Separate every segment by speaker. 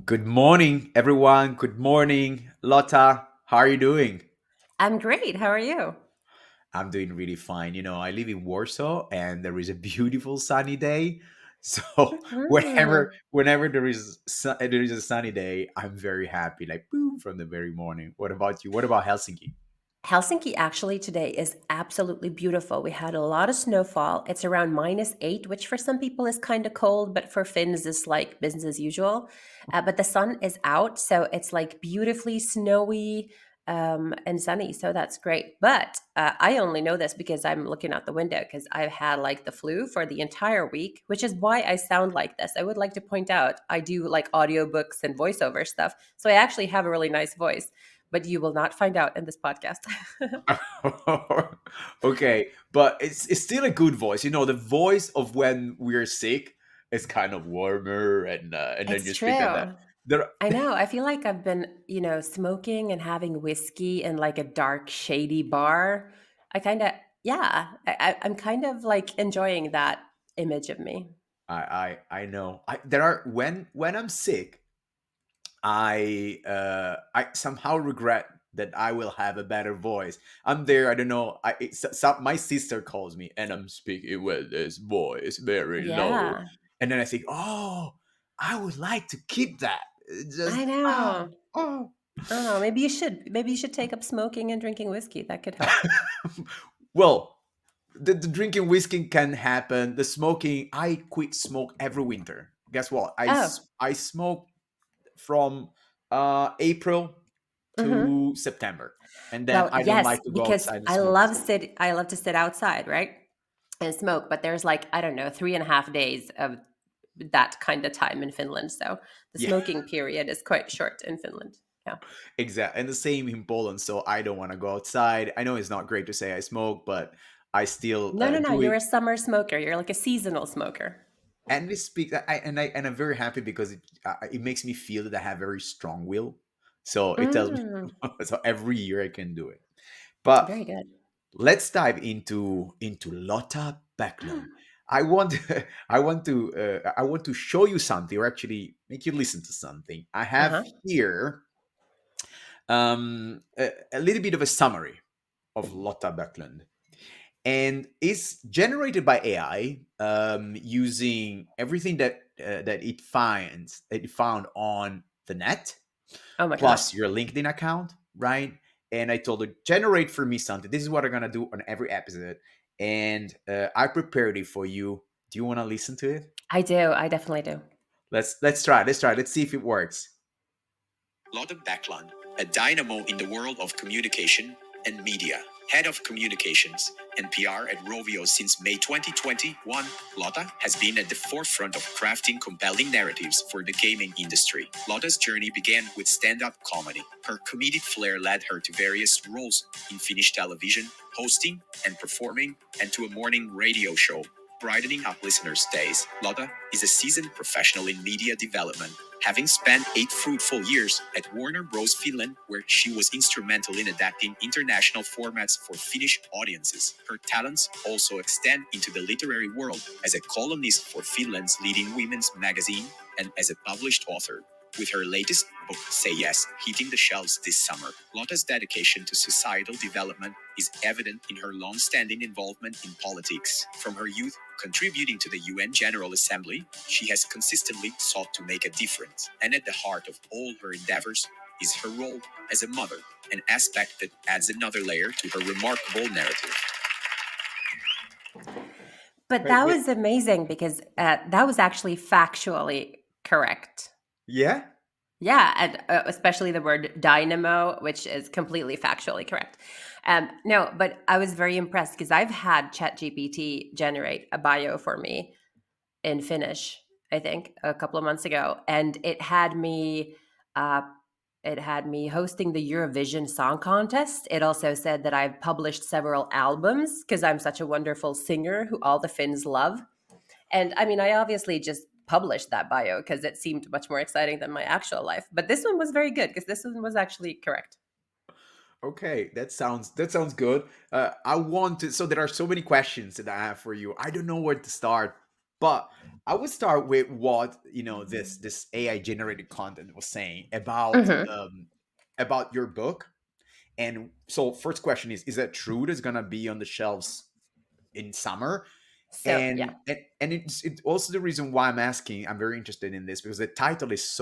Speaker 1: Good morning, everyone. Good morning, Lotta. How are you doing?
Speaker 2: I'm great. How are you?
Speaker 1: I'm doing really fine. I live in Warsaw and there is a beautiful sunny day. So whenever
Speaker 2: Mm.
Speaker 1: whenever there is a sunny day, I'm very happy. Like boom from the very morning. What about you? What about Helsinki?
Speaker 2: Helsinki actually today is absolutely beautiful. We had a lot of snowfall. It's around -8, which for some people is kind of cold, but for Finns is like business as usual. But the sun is out, so it's like beautifully snowy and sunny. So that's great. But I only know this because I'm looking out the window because I've had like the flu for the entire week, which is why I sound like this. I would like to point out I do like audiobooks and voiceover stuff. So I actually have a really nice voice, but you will not find out in this podcast.
Speaker 1: Okay, but it's still a good voice. The voice of when we're sick is kind of warmer and then
Speaker 2: It's
Speaker 1: you speak like that.
Speaker 2: true.
Speaker 1: There,
Speaker 2: I know. I feel like I've been, smoking and having whiskey in like a dark, shady bar. I kind of, yeah, I'm kind of like enjoying that image of me.
Speaker 1: I know. There are when I'm sick, I somehow regret that I will have a better voice. I'm there. I don't know. My sister calls me, and I'm speaking with this voice very low,
Speaker 2: Yeah,
Speaker 1: and then I think, oh, I would like to keep that. It just
Speaker 2: I
Speaker 1: oh
Speaker 2: know.
Speaker 1: oh.
Speaker 2: I don't know. Maybe you should. Maybe you should take up smoking and drinking whiskey. That could help.
Speaker 1: Well, the drinking whiskey can happen. The smoking, I quit smoke every winter. Guess what?
Speaker 2: Oh,
Speaker 1: I smoke from April
Speaker 2: mm-hmm.
Speaker 1: to September, and then
Speaker 2: Well,
Speaker 1: I don't
Speaker 2: yes,
Speaker 1: like to go
Speaker 2: because
Speaker 1: outside and smoke. So
Speaker 2: I love to sit outside, right? And smoke, but there's like, I don't know, 3.5 days of that kind of time in Finland. So the
Speaker 1: yeah,
Speaker 2: smoking period is quite short in Finland. Yeah.
Speaker 1: exactly, and the same in Poland. So I don't want to go outside. I know it's not great to say I smoke, but I still
Speaker 2: No, no, no.
Speaker 1: do
Speaker 2: You're
Speaker 1: it.
Speaker 2: a summer smoker. You're like a seasonal smoker.
Speaker 1: And this speak, and I'm very happy because it makes me feel that I have very strong will. So it tells me
Speaker 2: Mm,
Speaker 1: so every year I can do it. But
Speaker 2: very good.
Speaker 1: let's dive into Lotta Backlund. I want to show you something, or actually make you listen to something. I have
Speaker 2: Uh-huh.
Speaker 1: here a little bit of a summary of Lotta Backlund, and it's generated by AI using everything that it found on the net,
Speaker 2: Oh my God.
Speaker 1: plus your LinkedIn account, right? And I told her, generate for me something. This is what I'm gonna do on every episode, and I prepared it for you. Do you want to listen to it?
Speaker 2: I do. I definitely do.
Speaker 1: Let's try. Let's try. Let's see if it works. Lotta Backlund, a dynamo in the world of communication and media. Head of Communications and PR at Rovio since May 2021, Lotta has been at the forefront of crafting compelling narratives for the gaming industry. Lotta's journey began with stand-up comedy. Her comedic flair led her to various roles in Finnish television, hosting and performing, and to a morning radio show, brightening up listeners' days. Lotta is a seasoned professional in media development, having spent 8 fruitful years at Warner Bros. Finland, where she was instrumental in adapting international formats for Finnish audiences. Her talents also extend into the literary world as a columnist for Finland's leading women's magazine and as a published author. With her latest book, Say Yes, hitting the shelves this summer, Lotta's dedication to societal development is evident in her long-standing involvement in politics. From her youth contributing to the UN General Assembly, she has consistently sought to make a difference. And at the heart of all her endeavors is her role as a mother, an aspect that adds another layer to her remarkable narrative.
Speaker 2: But
Speaker 1: Wait,
Speaker 2: that
Speaker 1: wait.
Speaker 2: was amazing because that was actually factually correct.
Speaker 1: Yeah.
Speaker 2: Yeah, and especially the word dynamo, which is completely factually correct. No, but I was very impressed because I've had ChatGPT generate a bio for me in Finnish, I think, a couple of months ago, and uh, it had me hosting the Eurovision Song Contest. It also said that I've published several albums because I'm such a wonderful singer who all the Finns love. And I mean, I obviously just published that bio because it seemed much more exciting than my actual life. But this one was very good because this one was actually correct.
Speaker 1: Okay, that sounds good. I want to. So there are so many questions that I have for you. I don't know where to start. But I would start with what this AI generated content was saying
Speaker 2: Hmm.
Speaker 1: about your book. And so, first question is that true? That's gonna be on the shelves in summer?
Speaker 2: So yeah.
Speaker 1: And it's also the reason why I'm asking. I'm very interested in this because the title is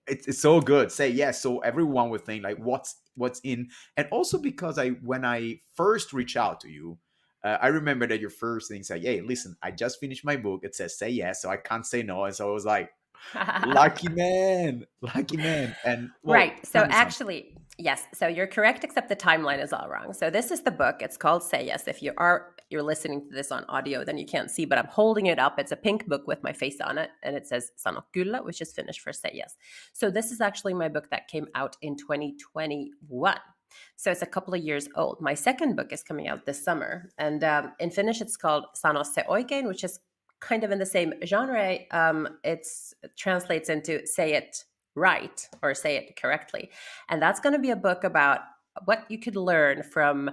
Speaker 1: it's so good. Say yes, so everyone would think like what's in, and also because I when I first reach out to you, I remember that your first thing said, "Hey, listen, I just finished my book. It says say yes, so I can't say no." And so I was like, lucky man." And well,
Speaker 2: Right.
Speaker 1: tell
Speaker 2: So
Speaker 1: me something.
Speaker 2: actually, yes. So you're correct, except the timeline is all wrong. So this is the book. It's called Say Yes. If you're listening to this on audio, then you can't see, but I'm holding it up. It's a pink book with my face on it, and it says Sanokulla, which is Finnish for Say Yes. So this is actually my book that came out in 2021. So it's a couple of years old. My second book is coming out this summer, and in Finnish it's called Sano se oikein, which is kind of in the same genre. It translates into say it right or say it correctly. And that's going to be a book about what you could learn from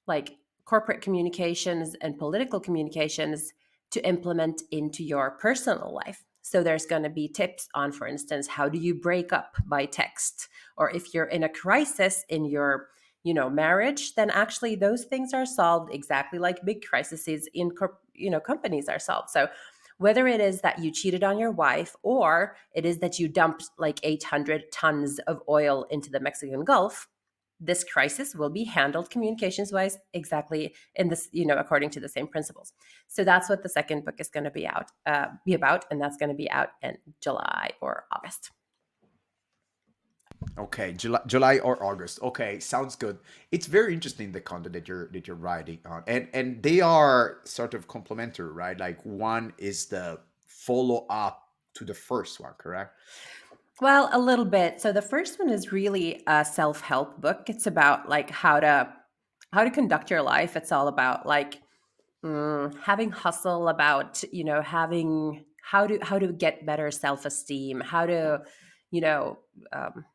Speaker 2: like corporate communications and political communications to implement into your personal life. So there's going to be tips on, for instance, how do you break up by text? Or if you're in a crisis in your marriage, then actually those things are solved exactly like big crises in companies are solved. So whether it is that you cheated on your wife or it is that you dumped like 800 tons of oil into the Mexican Gulf, this crisis will be handled communications wise exactly in this, according to the same principles. So that's what the second book is going to be about, and that's going to be out in July or August.
Speaker 1: Okay, July or August. Okay, sounds good. It's very interesting the content that you're writing on, and they are sort of complementary, right? Like one is the follow up to the first one, correct?
Speaker 2: Well, a little bit. So the first one is really a self-help book. It's about like how to conduct your life. It's all about like having hustle, about having how to get better self-esteem, how to you know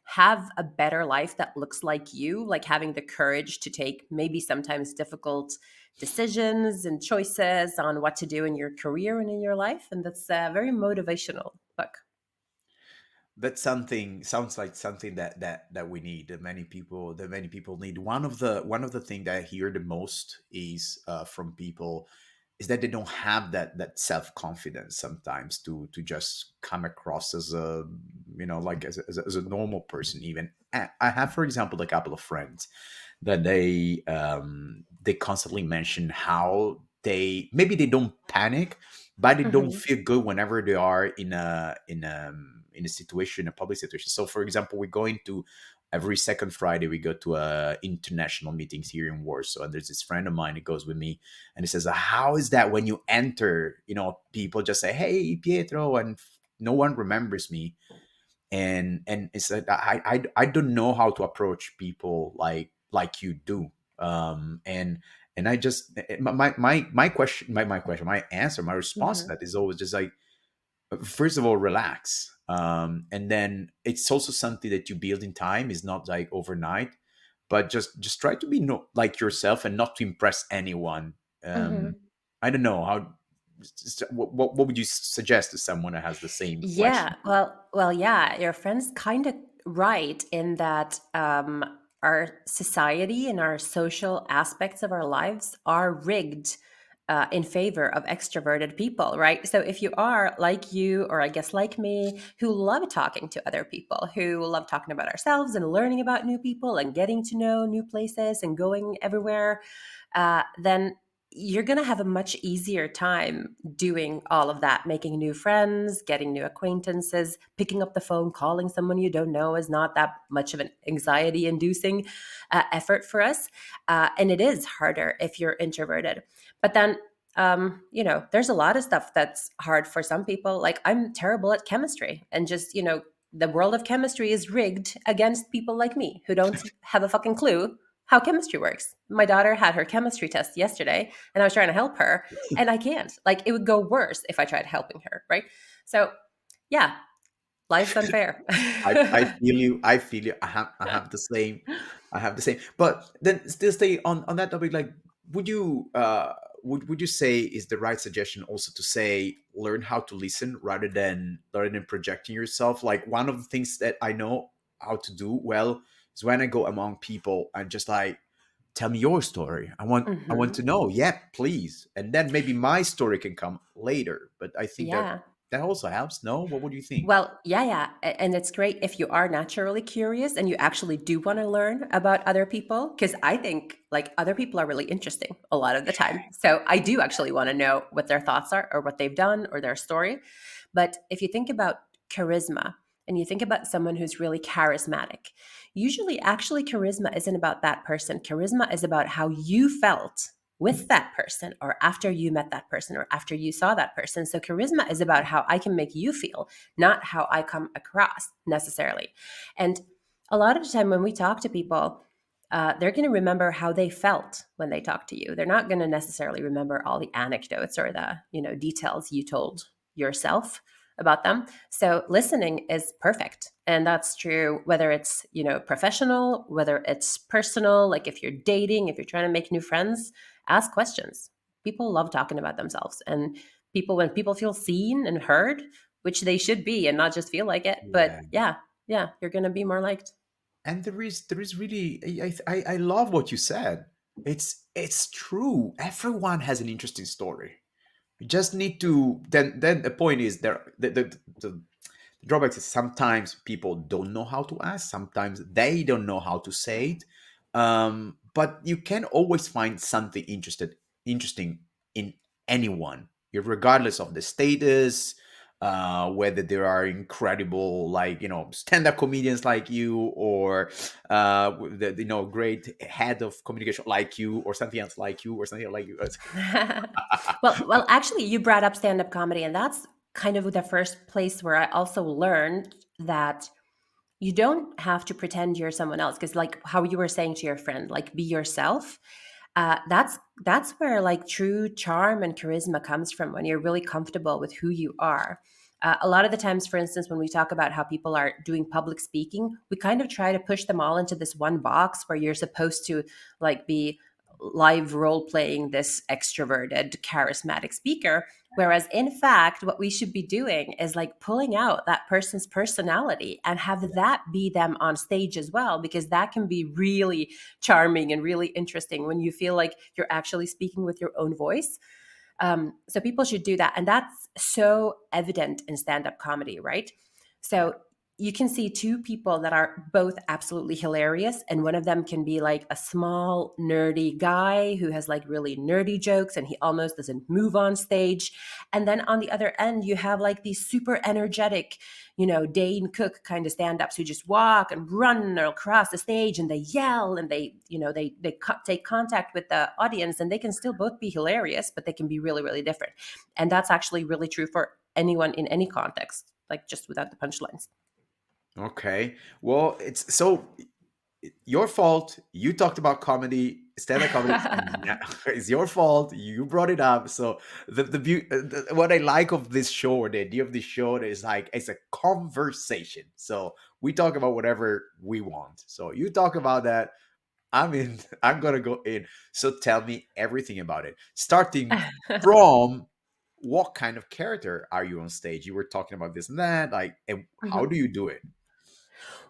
Speaker 2: have a better life that looks like you, like having the courage to take maybe sometimes difficult decisions and choices on what to do in your career and in your life. And that's a very motivational book.
Speaker 1: That's something sounds like something that we need. That many people need. One of the thing that I hear the most is from people is that they don't have that self-confidence sometimes to just come across as a like as a normal person. Even I have, for example, a couple of friends that they constantly mention how they don't panic, but they don't
Speaker 2: Hmm.
Speaker 1: feel good whenever they are in a situation, a public situation. So, for example, we're going to every second Friday we go to international meetings here in Warsaw, and there's this friend of mine who goes with me, and he says, "How is that when you enter? People just say, 'Hey, Pietro,' and no one remembers me." And it's like I don't know how to approach people like you do. And I just my question my answer, my response to
Speaker 2: Hmm.
Speaker 1: that is always just like, first of all, relax. And then it's also something that you build in time, is not like overnight, but just try to be no, like yourself and not to impress anyone. um
Speaker 2: Hmm.
Speaker 1: I don't know how. What would you suggest to someone that has the same
Speaker 2: Yeah,
Speaker 1: question?
Speaker 2: well, yeah, your friend's kind of right in that our society and our social aspects of our lives are rigged in favor of extroverted people, right? So if you are like you, or I guess like me, who love talking to other people, who love talking about ourselves and learning about new people and getting to know new places and going everywhere, then you're going to have a much easier time doing all of that, making new friends, getting new acquaintances, picking up the phone, calling someone you don't know is not that much of an anxiety inducing effort for us. And it is harder if you're introverted. But then, there's a lot of stuff that's hard for some people. Like I'm terrible at chemistry, and just, the world of chemistry is rigged against people like me who don't have a fucking clue how chemistry works. My daughter had her chemistry test yesterday and I was trying to help her and I can't. Like it would go worse if I tried helping her, right? So, yeah, life's unfair.
Speaker 1: I feel you. I feel you. I have the same. I have the same. But then still stay on that topic. Like, would you? would you say is the right suggestion also to say learn how to listen rather than projecting yourself? Like one of the things that I know how to do well is when I go among people and just like tell me your story. I want to
Speaker 2: Mhm.
Speaker 1: know. Yeah, please. And then maybe my story can come later. But I think that
Speaker 2: Yeah.
Speaker 1: that also helps. No, what would you think?
Speaker 2: Well, yeah, yeah. And it's great if you are naturally curious and you actually do want to learn about other people. Because I think like other people are really interesting a lot of the time. So I do actually want to know what their thoughts are or what they've done or their story. But if you think about charisma and you think about someone who's really charismatic, usually actually charisma isn't about that person. Charisma is about how you felt with that person or after you met that person or after you saw that person. So charisma is about how I can make you feel, not how I come across necessarily. And a lot of the time when we talk to people, they're going to remember how they felt when they talk to you. They're not going to necessarily remember all the anecdotes or the details you told yourself about them. So listening is perfect, and that's true whether it's professional, whether it's personal. Like if you're dating, if you're trying to make new friends, ask questions. People love talking about themselves, and when people feel seen and heard, which they should be and not just feel like it.
Speaker 1: Yeah.
Speaker 2: But yeah, yeah, you're going to be more liked.
Speaker 1: And there is really I love what you said. It's true. Everyone has an interesting story. You just need to then the point is there the drawback is sometimes people don't know how to ask, sometimes they don't know how to say it, but you can always find something interesting in anyone, regardless of the status, whether there are incredible, like, stand-up comedians like you, or great head of communication like you, or something else like you, or something like you.
Speaker 2: Well, actually, you brought up stand-up comedy, and that's kind of the first place where I also learned that you don't have to pretend you're someone else. Because, like how you were saying to your friend, like be yourself. That's where like true charm and charisma comes from, when you're really comfortable with who you are. A lot of the times, for instance, when we talk about how people are doing public speaking, we kind of try to push them all into this one box where you're supposed to like be live role playing this extroverted, charismatic speaker. Whereas, in fact, what we should be doing is like pulling out that person's personality and have that be them on stage as well, because that can be really charming and really interesting when you feel like you're actually speaking with your own voice. So people should do that. And that's so evident in stand up comedy, right?
Speaker 1: Yeah.
Speaker 2: So you can see two people that are both absolutely hilarious, and one of them can be like a small, nerdy guy who has like really nerdy jokes and he almost doesn't move on stage. And then on the other end, you have like these super energetic, Dane Cook kind of stand ups who just walk and run across the stage and they yell and they take contact with the audience, and they can still both be hilarious, but they can be really, really different. And that's actually really true for anyone in any context, like just without the punchlines.
Speaker 1: Okay. Well, it's so your fault. You talked about comedy, stand-up comedy. Now, it's your fault. You brought it up. So what I like of this show, or the idea of this show, is like it's a conversation. So we talk about whatever we want. So you talk about that. I'm in. I'm gonna go in. So tell me everything about it, starting from what kind of character are you on stage? You were talking about this and that. Like, and how do
Speaker 2: Mhm.
Speaker 1: you do it?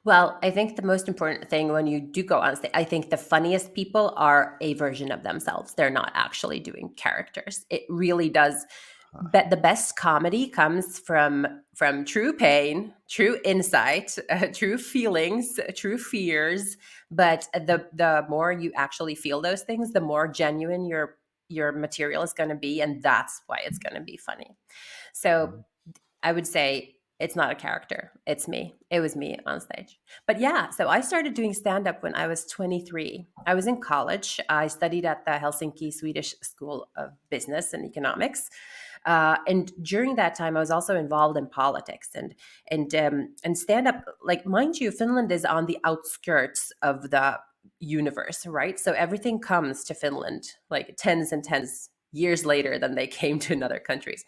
Speaker 2: Well, I think the most important thing when you do go on stage, I think the funniest people are a version of themselves. They're not actually doing characters. It really does.
Speaker 1: Huh.
Speaker 2: But the best comedy comes from true pain, true insight, true feelings, true fears. But the more you actually feel those things, the more genuine your material is going to be, and that's why it's going to be funny. So
Speaker 1: Mhm.
Speaker 2: I would say it's not a character. It's me. It was me on stage. But yeah, so I started doing stand up when I was 23. I was in college. I studied at the Helsinki Swedish School of Business and Economics. And during that time, I was also involved in politics and stand up. Like, mind you, Finland is on the outskirts of the universe, right? So everything comes to Finland like tens and tens years later than they came to in other countries.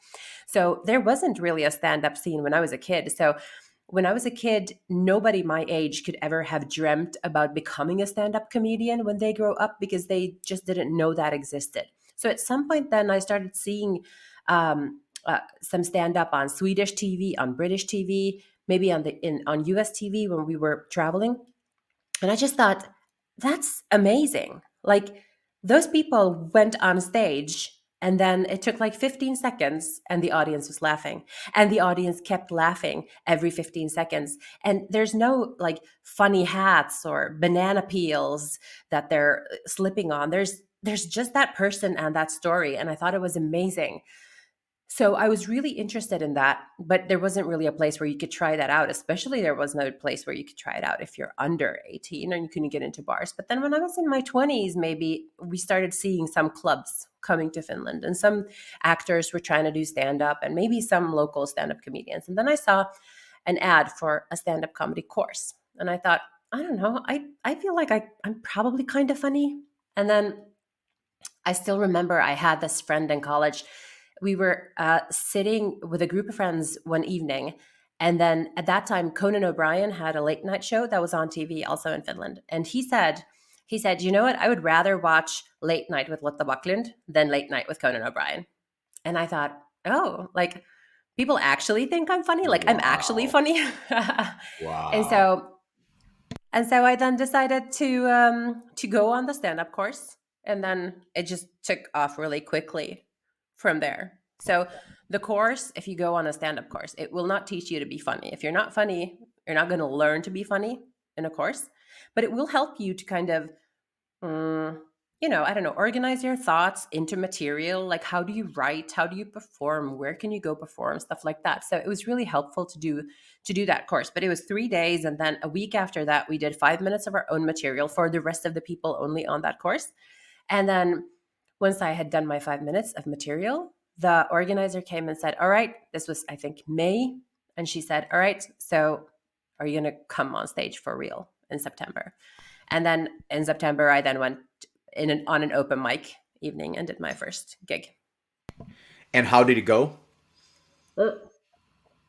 Speaker 2: So there wasn't really a stand up scene when I was a kid. So when I was a kid, nobody my age could ever have dreamt about becoming a stand up comedian when they grow up, because they just didn't know that existed. So at some point, then I started seeing some stand up on Swedish TV, on British TV, maybe on US TV when we were traveling. And I just thought, that's amazing. Like, those people went on stage and then it took like 15 seconds and the audience was laughing. And the audience kept laughing every 15 seconds. And there's no like funny hats or banana peels that they're slipping on. There's just that person and that story. And I thought it was amazing. So I was really interested in that, but there wasn't really a place where you could try that out. Especially there was no place where you could try it out if you're under 18 and you couldn't get into bars. But then when I was in my 20s, maybe we started seeing some clubs coming to Finland and some actors were trying to do stand up and maybe some local stand up comedians. And then I saw an ad for a stand up comedy course. And I thought, I don't know, I feel like I'm probably kind of funny. And then I still remember I had this friend in college. We were sitting with a group of friends one evening. And then at that time, Conan O'Brien had a late night show that was on TV also in Finland. And he said, you know what? I would rather watch Late Night with Lotta Backlund than Late Night with Conan O'Brien. And I thought, oh, like people actually think I'm funny? Like I'm actually
Speaker 1: Wow.
Speaker 2: funny? and
Speaker 1: Wow.
Speaker 2: so and so I then decided to go on the stand up course, and then it just took off really quickly from there. So the course, if you go on a stand up course, it will not teach you to be funny. If you're not funny, you're not going to learn to be funny in a course, but it will help you to kind of Mm, I don't know, organize your thoughts into material. Like, how do you write? How do you perform? Where can you go perform? Stuff like that. So it was really helpful to do that course. But it was 3 days, and then a week after that, we did 5 minutes of our own material for the rest of the people only on that course. And then once I had done my 5 minutes of material, the organizer came and said, "All right, this was I think May," and she said, "All right, so are you going to come on stage for real in September?" And then in September, I then went on an open mic evening and did my first gig.
Speaker 1: And how did it go?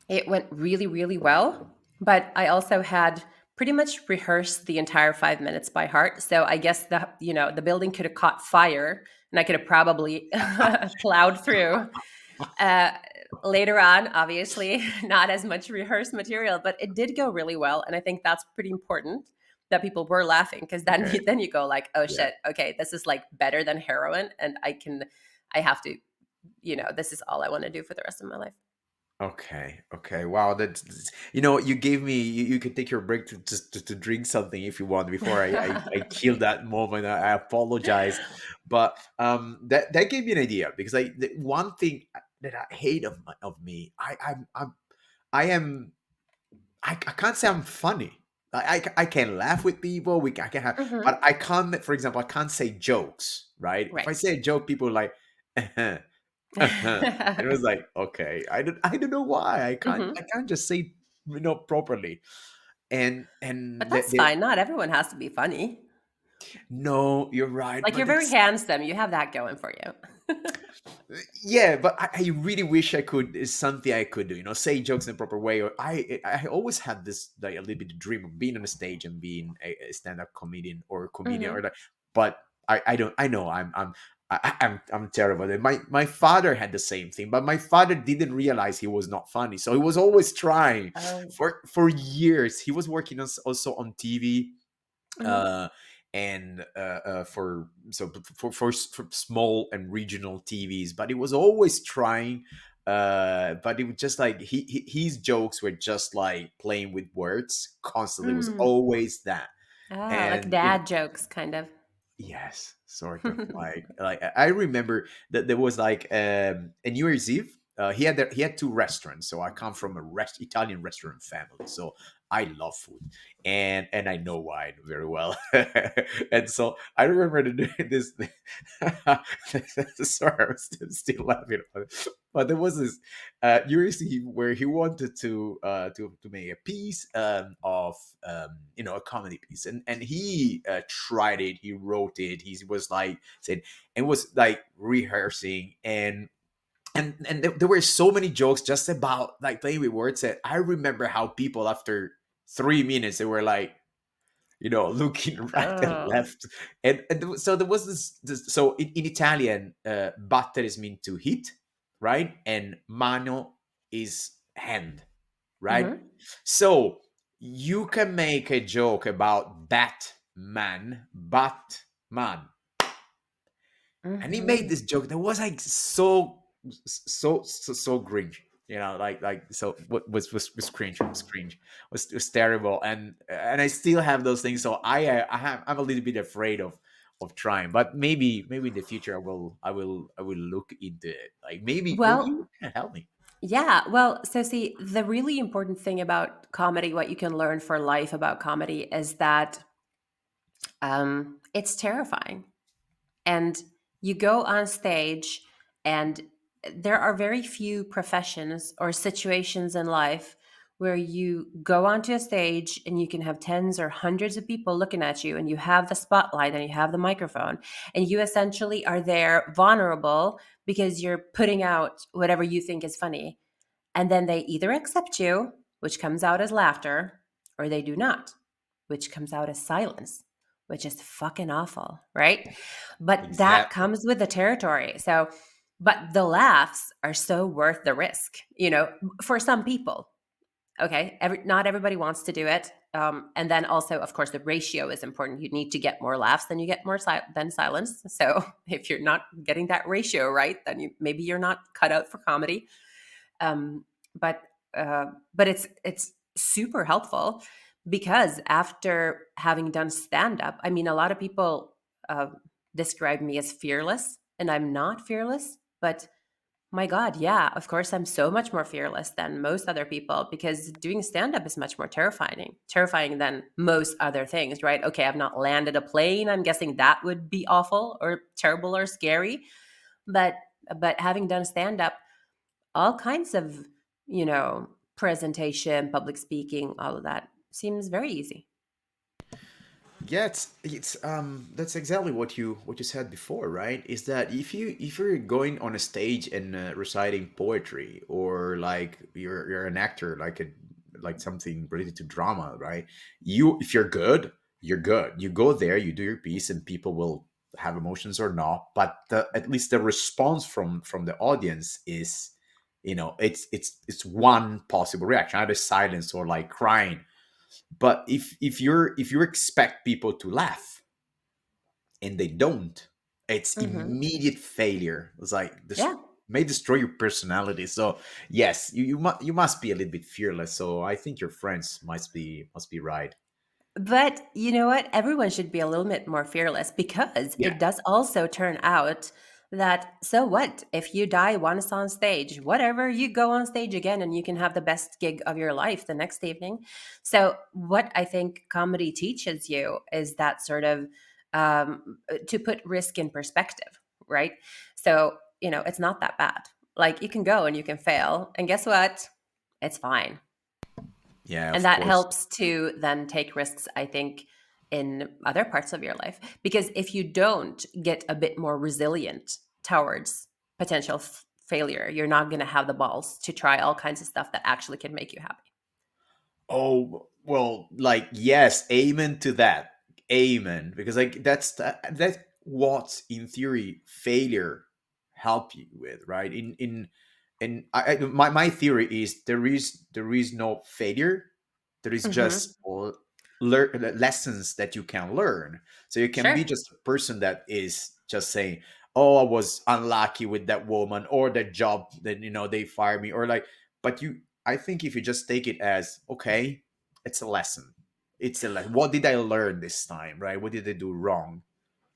Speaker 2: It went really, really well, but I also had pretty much rehearsed the entire 5 minutes by heart. So I guess the building could have caught fire, and I could have probably plowed through. Uh, Later on, obviously, not as much rehearsed material, but it did go really well, and I think that's pretty important that people were laughing because then
Speaker 1: Okay.
Speaker 2: then you go like, oh
Speaker 1: Yeah.
Speaker 2: shit, okay, this is like better than heroin, and I have to, this is all I want to do for the rest of my life.
Speaker 1: Okay. Okay. Wow. You gave me, you could take your break to just to drink something if you want before I kill that moment. I apologize. But that gave me an idea because the one thing that I hate of me, I am, I can't say I'm funny. I can laugh with people. I can have, but
Speaker 2: Hmm.
Speaker 1: I can't. For example, I can't say jokes. Right? If I
Speaker 2: Right.
Speaker 1: say a joke, people are like, uh-huh, uh-huh. And it was like, okay, I don't know why I
Speaker 2: Hmm.
Speaker 1: can't just say properly.
Speaker 2: But
Speaker 1: And
Speaker 2: that's fine. Not everyone has to be funny.
Speaker 1: no, you're right,
Speaker 2: Like,
Speaker 1: but
Speaker 2: you're very
Speaker 1: it's
Speaker 2: handsome. You have that going for you.
Speaker 1: yeah, but I really wish I could. Is something I could do, say jokes in a proper way. Or I always had this like a little bit of dream of being on a stage and being a stand-up comedian or a comedian or
Speaker 2: Hmm.
Speaker 1: like. But I don't. I know I'm terrible at it. My father had the same thing, but my father didn't realize he was not funny, so he was always trying
Speaker 2: Oh.
Speaker 1: for years. He was working also on TV,
Speaker 2: Hmm.
Speaker 1: uh, and for small and regional TVs, but he was always trying. But it was just like his jokes were just like playing with words constantly. It was
Speaker 2: Mm.
Speaker 1: always that,
Speaker 2: Ah, like
Speaker 1: and
Speaker 2: dad jokes, kind of.
Speaker 1: yes, sort of like I remember that there was like a New Year's Eve. He had two restaurants. So I come from a Italian restaurant family. So I love food, and I know wine very well. And so I remember this. Sorry, I'm still laughing about it. But there was this New Year's Eve where he wanted to make a piece of a comedy piece, and he tried it. He wrote it. He was like said and was like rehearsing, and there were so many jokes just about like playing with words that I remember how people after 3 minutes they were like, looking right and
Speaker 2: Oh.
Speaker 1: left. So there was this so in Italian, battere is mean to hit, right? And mano is hand, right?
Speaker 2: Hmm.
Speaker 1: So you can make a joke about Batman, Batman, and he made
Speaker 2: Hmm.
Speaker 1: this joke that was like so cringe, so what was cringe, was terrible, and I still have those things. So I'm a little bit afraid of trying, but maybe in the future I will look into it. Like maybe
Speaker 2: Well,
Speaker 1: you can help me.
Speaker 2: yeah. Well, so see, the really important thing about comedy, what you can learn for life about comedy, is that it's terrifying. And you go on stage, and there are very few professions or situations in life where you go onto a stage and you can have tens or hundreds of people looking at you, and you have the spotlight and you have the microphone, and you essentially are there vulnerable because you're putting out whatever you think is funny, and then they either accept you, which comes out as laughter, or they do not, which comes out as silence, which is fucking awful, right? But that
Speaker 1: Exactly.
Speaker 2: comes with the territory. So, but the laughs are so worth the risk, for some people. Okay. Not everybody wants to do it. And then also, of course, the ratio is important. You need to get more laughs than you get more than silence. So if you're not getting that ratio right, then maybe you're not cut out for comedy. um, but but it's super helpful, because after having done stand up, I mean, a lot of people uh, describe me as fearless, and I'm not fearless, but my God, yeah, of course, I'm so much more fearless than most other people, because doing stand up is much more terrifying than most other things, right? Okay, I've not landed a plane. I'm guessing that would be awful or terrible or scary, but having done stand up, all kinds of, presentation, public speaking, all of that seems very easy.
Speaker 1: Yeah, it's that's exactly what you said before, right? Is that if you're going on a stage and reciting poetry, or like you're an actor, like something related to drama, right? If you're good, you're good. You go there, you do your piece, and people will have emotions or not, but at least the response from the audience is, it's one possible reaction, either silence or like crying. But if you expect people to laugh and they don't, it's
Speaker 2: Hmm.
Speaker 1: immediate failure. It's like this
Speaker 2: Yeah.
Speaker 1: may destroy your personality. So yes, you must be a little bit fearless. So I think your friends must be right.
Speaker 2: But you know what? Everyone should be a little bit more fearless, because
Speaker 1: Yeah.
Speaker 2: it does also turn out that, so what? If you die once on stage, whatever, you go on stage again and you can have the best gig of your life the next evening. So, what I think comedy teaches you is that sort of, to put risk in perspective, right? So, it's not that bad. Like, you can go and you can fail. And guess what? It's fine.
Speaker 1: Yeah,
Speaker 2: And
Speaker 1: of
Speaker 2: that
Speaker 1: course.
Speaker 2: helps to then take risks, I think, in other parts of your life. Because if you don't get a bit more resilient towards potential failure, you're not going to have the balls to try all kinds of stuff that actually can make you happy.
Speaker 1: Oh, well, like, yes, amen to that. Amen. Because like that's what in theory failure help you with, right? My theory is there is no failure. There is
Speaker 2: Hmm.
Speaker 1: just lessons that you can learn. So you can be
Speaker 2: Sure.
Speaker 1: just a person that is just saying, "Oh, I was unlucky with that woman or that job that they fired me," or like, but I think if you just take it as, okay, it's a lesson. It's a lesson. What did I learn this time, right? What did I do wrong?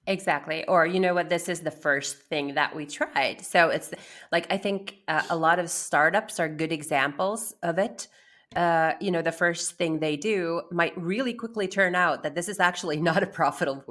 Speaker 2: Exactly. Or, you know what, this is the first thing that we tried. So it's like, I think a lot of startups are good examples of it. The first thing they do might really quickly turn out that this is actually not a profitable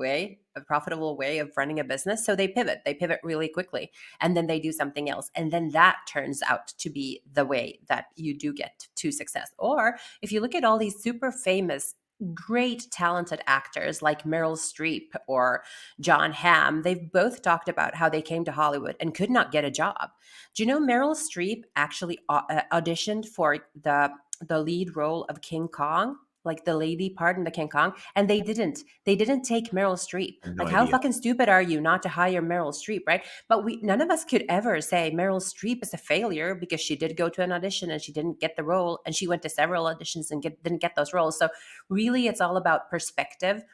Speaker 2: way of running a business. So they pivot really quickly, and then they do something else. And then that turns out to be the way that you do get to success. Or if you look at all these super famous, great talented actors like Meryl Streep or John Hamm, they've both talked about how they came to Hollywood and could not get a job. Do you know Meryl Streep actually auditioned for the lead role of King Kong? like the lady part in the King Kong, and they didn't take Meryl Streep.
Speaker 1: I have no
Speaker 2: Like, how
Speaker 1: idea.
Speaker 2: fucking stupid are you not to hire Meryl Streep, right? But we none of us could ever say Meryl Streep is a failure because she did go to an audition and she didn't get the role, and she went to several auditions and didn't get those roles. So really, it's all about perspective,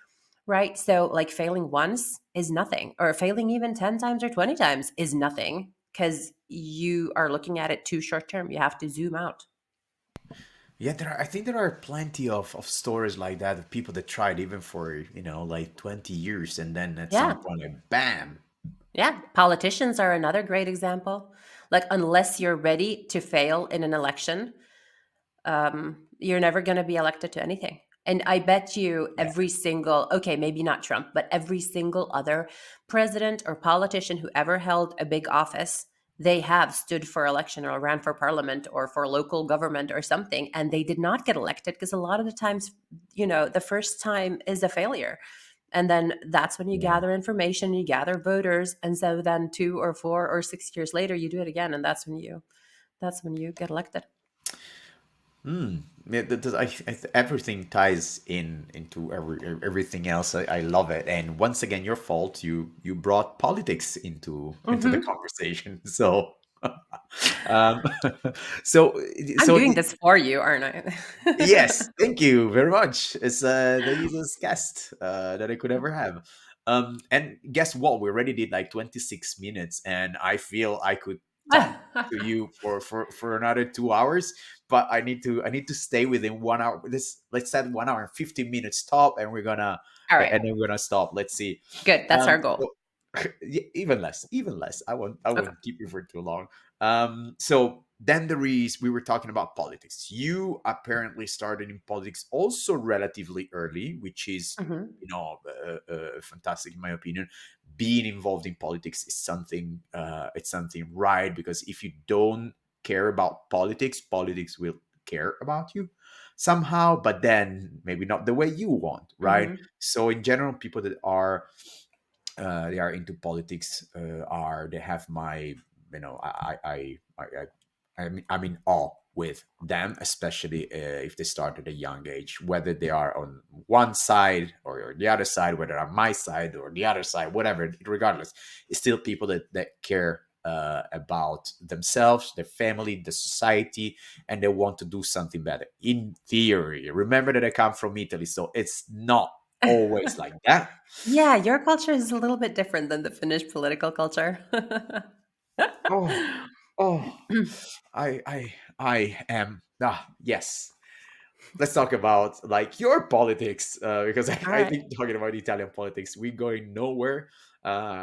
Speaker 2: right? So like failing once is nothing, or failing even 10 times or 20 times is nothing, because you are looking at it too short term. You have to zoom out.
Speaker 1: Yeah, I think there are plenty of stories like that of people that tried even for, like 20 years and then at some
Speaker 2: Yeah.
Speaker 1: point, like, bam.
Speaker 2: Yeah. Politicians are another great example. Like, unless you're ready to fail in an election, you're never going to be elected to anything. And I bet you
Speaker 1: Yeah.
Speaker 2: every single, okay, maybe not Trump, but every single other president or politician who ever held a big office, they have stood for election or ran for parliament or for local government or something, and they did not get elected because a lot of the times, the first time is a failure. And then that's when you
Speaker 1: Yeah.
Speaker 2: gather information, you gather voters, and so then 2 or 4 or 6 years later, you do it again, and that's when you get elected.
Speaker 1: Yeah, everything ties into everything else. I love it. And once again, your fault. You brought politics into the
Speaker 2: Hmm.
Speaker 1: conversation. So, um, so
Speaker 2: I'm
Speaker 1: so
Speaker 2: doing this for you, aren't I?
Speaker 1: yes, thank you very much. It's the easiest guest that I could ever have. And guess what? We already did like 26 minutes, and I feel I could talk to you for another 2 hours. But I need to stay within 1 hour. Let's set 1 hour and 15 minutes top, and
Speaker 2: All right.
Speaker 1: and then we're gonna stop. Let's see.
Speaker 2: Good. That's our goal.
Speaker 1: So yeah, even less. I
Speaker 2: Okay.
Speaker 1: won't keep you for too long. So then we were talking about politics. You apparently started in politics also relatively early, which is,
Speaker 2: Hmm.
Speaker 1: fantastic in my opinion. Being involved in politics is something, it's something right, because if you don't care about politics, politics will care about you somehow, but then maybe not the way you want, right?
Speaker 2: Hmm.
Speaker 1: So in general, people that are they are into politics, they have my, I'm in awe with them, especially if they start at a young age, whether they are on one side or the other side, whether on my side or the other side, whatever. Regardless, it's still people that care about themselves, their family, the society, and they want to do something better. In theory, remember that I come from Italy, so it's not always like that.
Speaker 2: Yeah, your culture is a little bit different than the Finnish political culture.
Speaker 1: Oh, oh, I am. Yes. Let's talk about like your politics, because
Speaker 2: All
Speaker 1: I
Speaker 2: right.
Speaker 1: think talking about Italian politics, we going nowhere.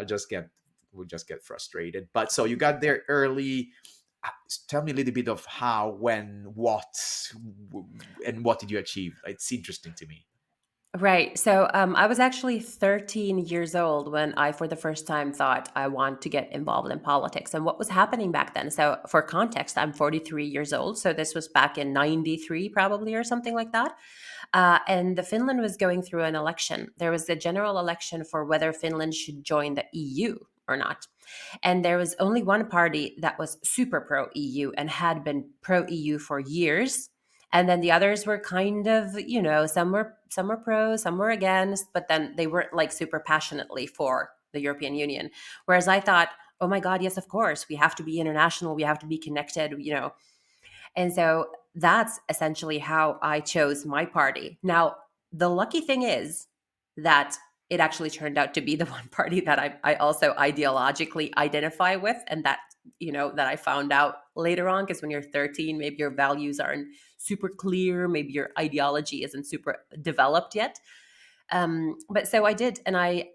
Speaker 1: Just get we just get frustrated. But so you got there early. Uh, Tell me a little bit of how, when, and what did you achieve? It's interesting to me.
Speaker 2: Right. So I was actually 13 years old when I, for the first time, thought I want to get involved in politics and what was happening back then. So, for context, I'm 43 years old. So, this was back in 93, probably, or something like that. And the Finland was going through an election. There was a general election for whether Finland should join the EU or not. And there was only one party that was super pro EU and had been pro EU for years. And then the others were kind of, some were pro, some were against, but then they weren't like super passionately for the European Union. Whereas I thought, oh my God, yes, of course, we have to be international, we have to be connected. And so that's essentially how I chose my party. Now, the lucky thing is that it actually turned out to be the one party that I also ideologically identify with, and that I found out later on, because when you're 13, maybe your values aren't super clear, maybe your ideology isn't super developed yet. But so I did, and I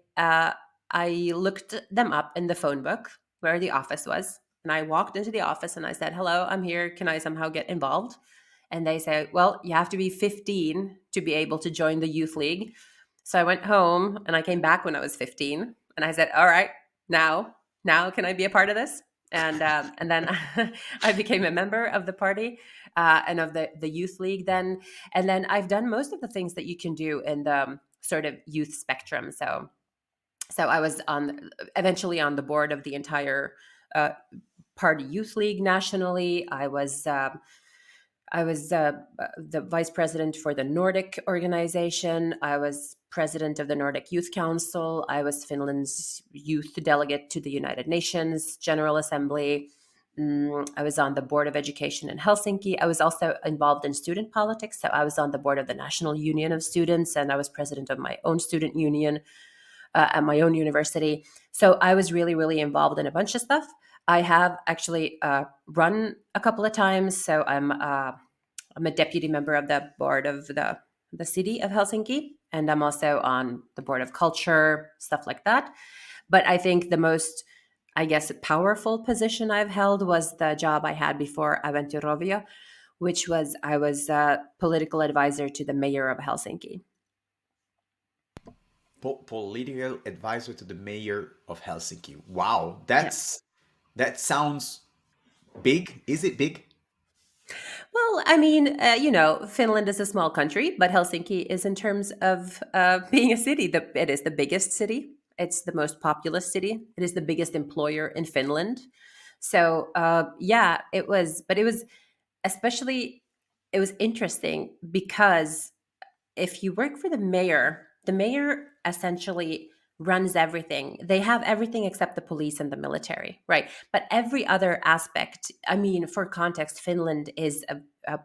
Speaker 2: looked them up in the phone book where the office was, and I walked into the office and I said, "Hello, I'm here. Can I somehow get involved?" And they said, "Well, you have to be 15 to be able to join the youth league." So I went home and I came back when I was 15, and I said, "All right, now can I be a part of this?" And then I became a member of the party, and of the youth league then. And then I've done most of the things that you can do in the sort of youth spectrum. So I was eventually on the board of the entire uh, party youth league nationally. I was the vice president for the Nordic organization. I was president of the Nordic Youth Council. I was Finland's youth delegate to the United Nations General Assembly. I was on the board of education in Helsinki. I was also involved in student politics. So I was on the board of the National Union of Students, and I was president of my own student union at my own university. So I was really, really involved in a bunch of stuff. I have actually run a couple of times. So I'm a deputy member of the board of the city of Helsinki, and I'm also on the board of culture, stuff like that. But I think the most, I guess, powerful position I've held was the job I had before I went to Rovio, which was I was a political advisor to the mayor of Helsinki.
Speaker 1: Political advisor to the mayor of Helsinki. Wow,
Speaker 2: Yeah.
Speaker 1: that sounds big. Is it big?
Speaker 2: Well, I mean, Finland is a small country, but Helsinki is, in terms of being a city, it is the biggest city. It's the most populous city. It is the biggest employer in Finland. So, yeah, it was, but it was especially, it was interesting because if you work for the mayor essentially runs everything. They have everything except the police and the military, right? But every other aspect, I mean, for context, Finland is a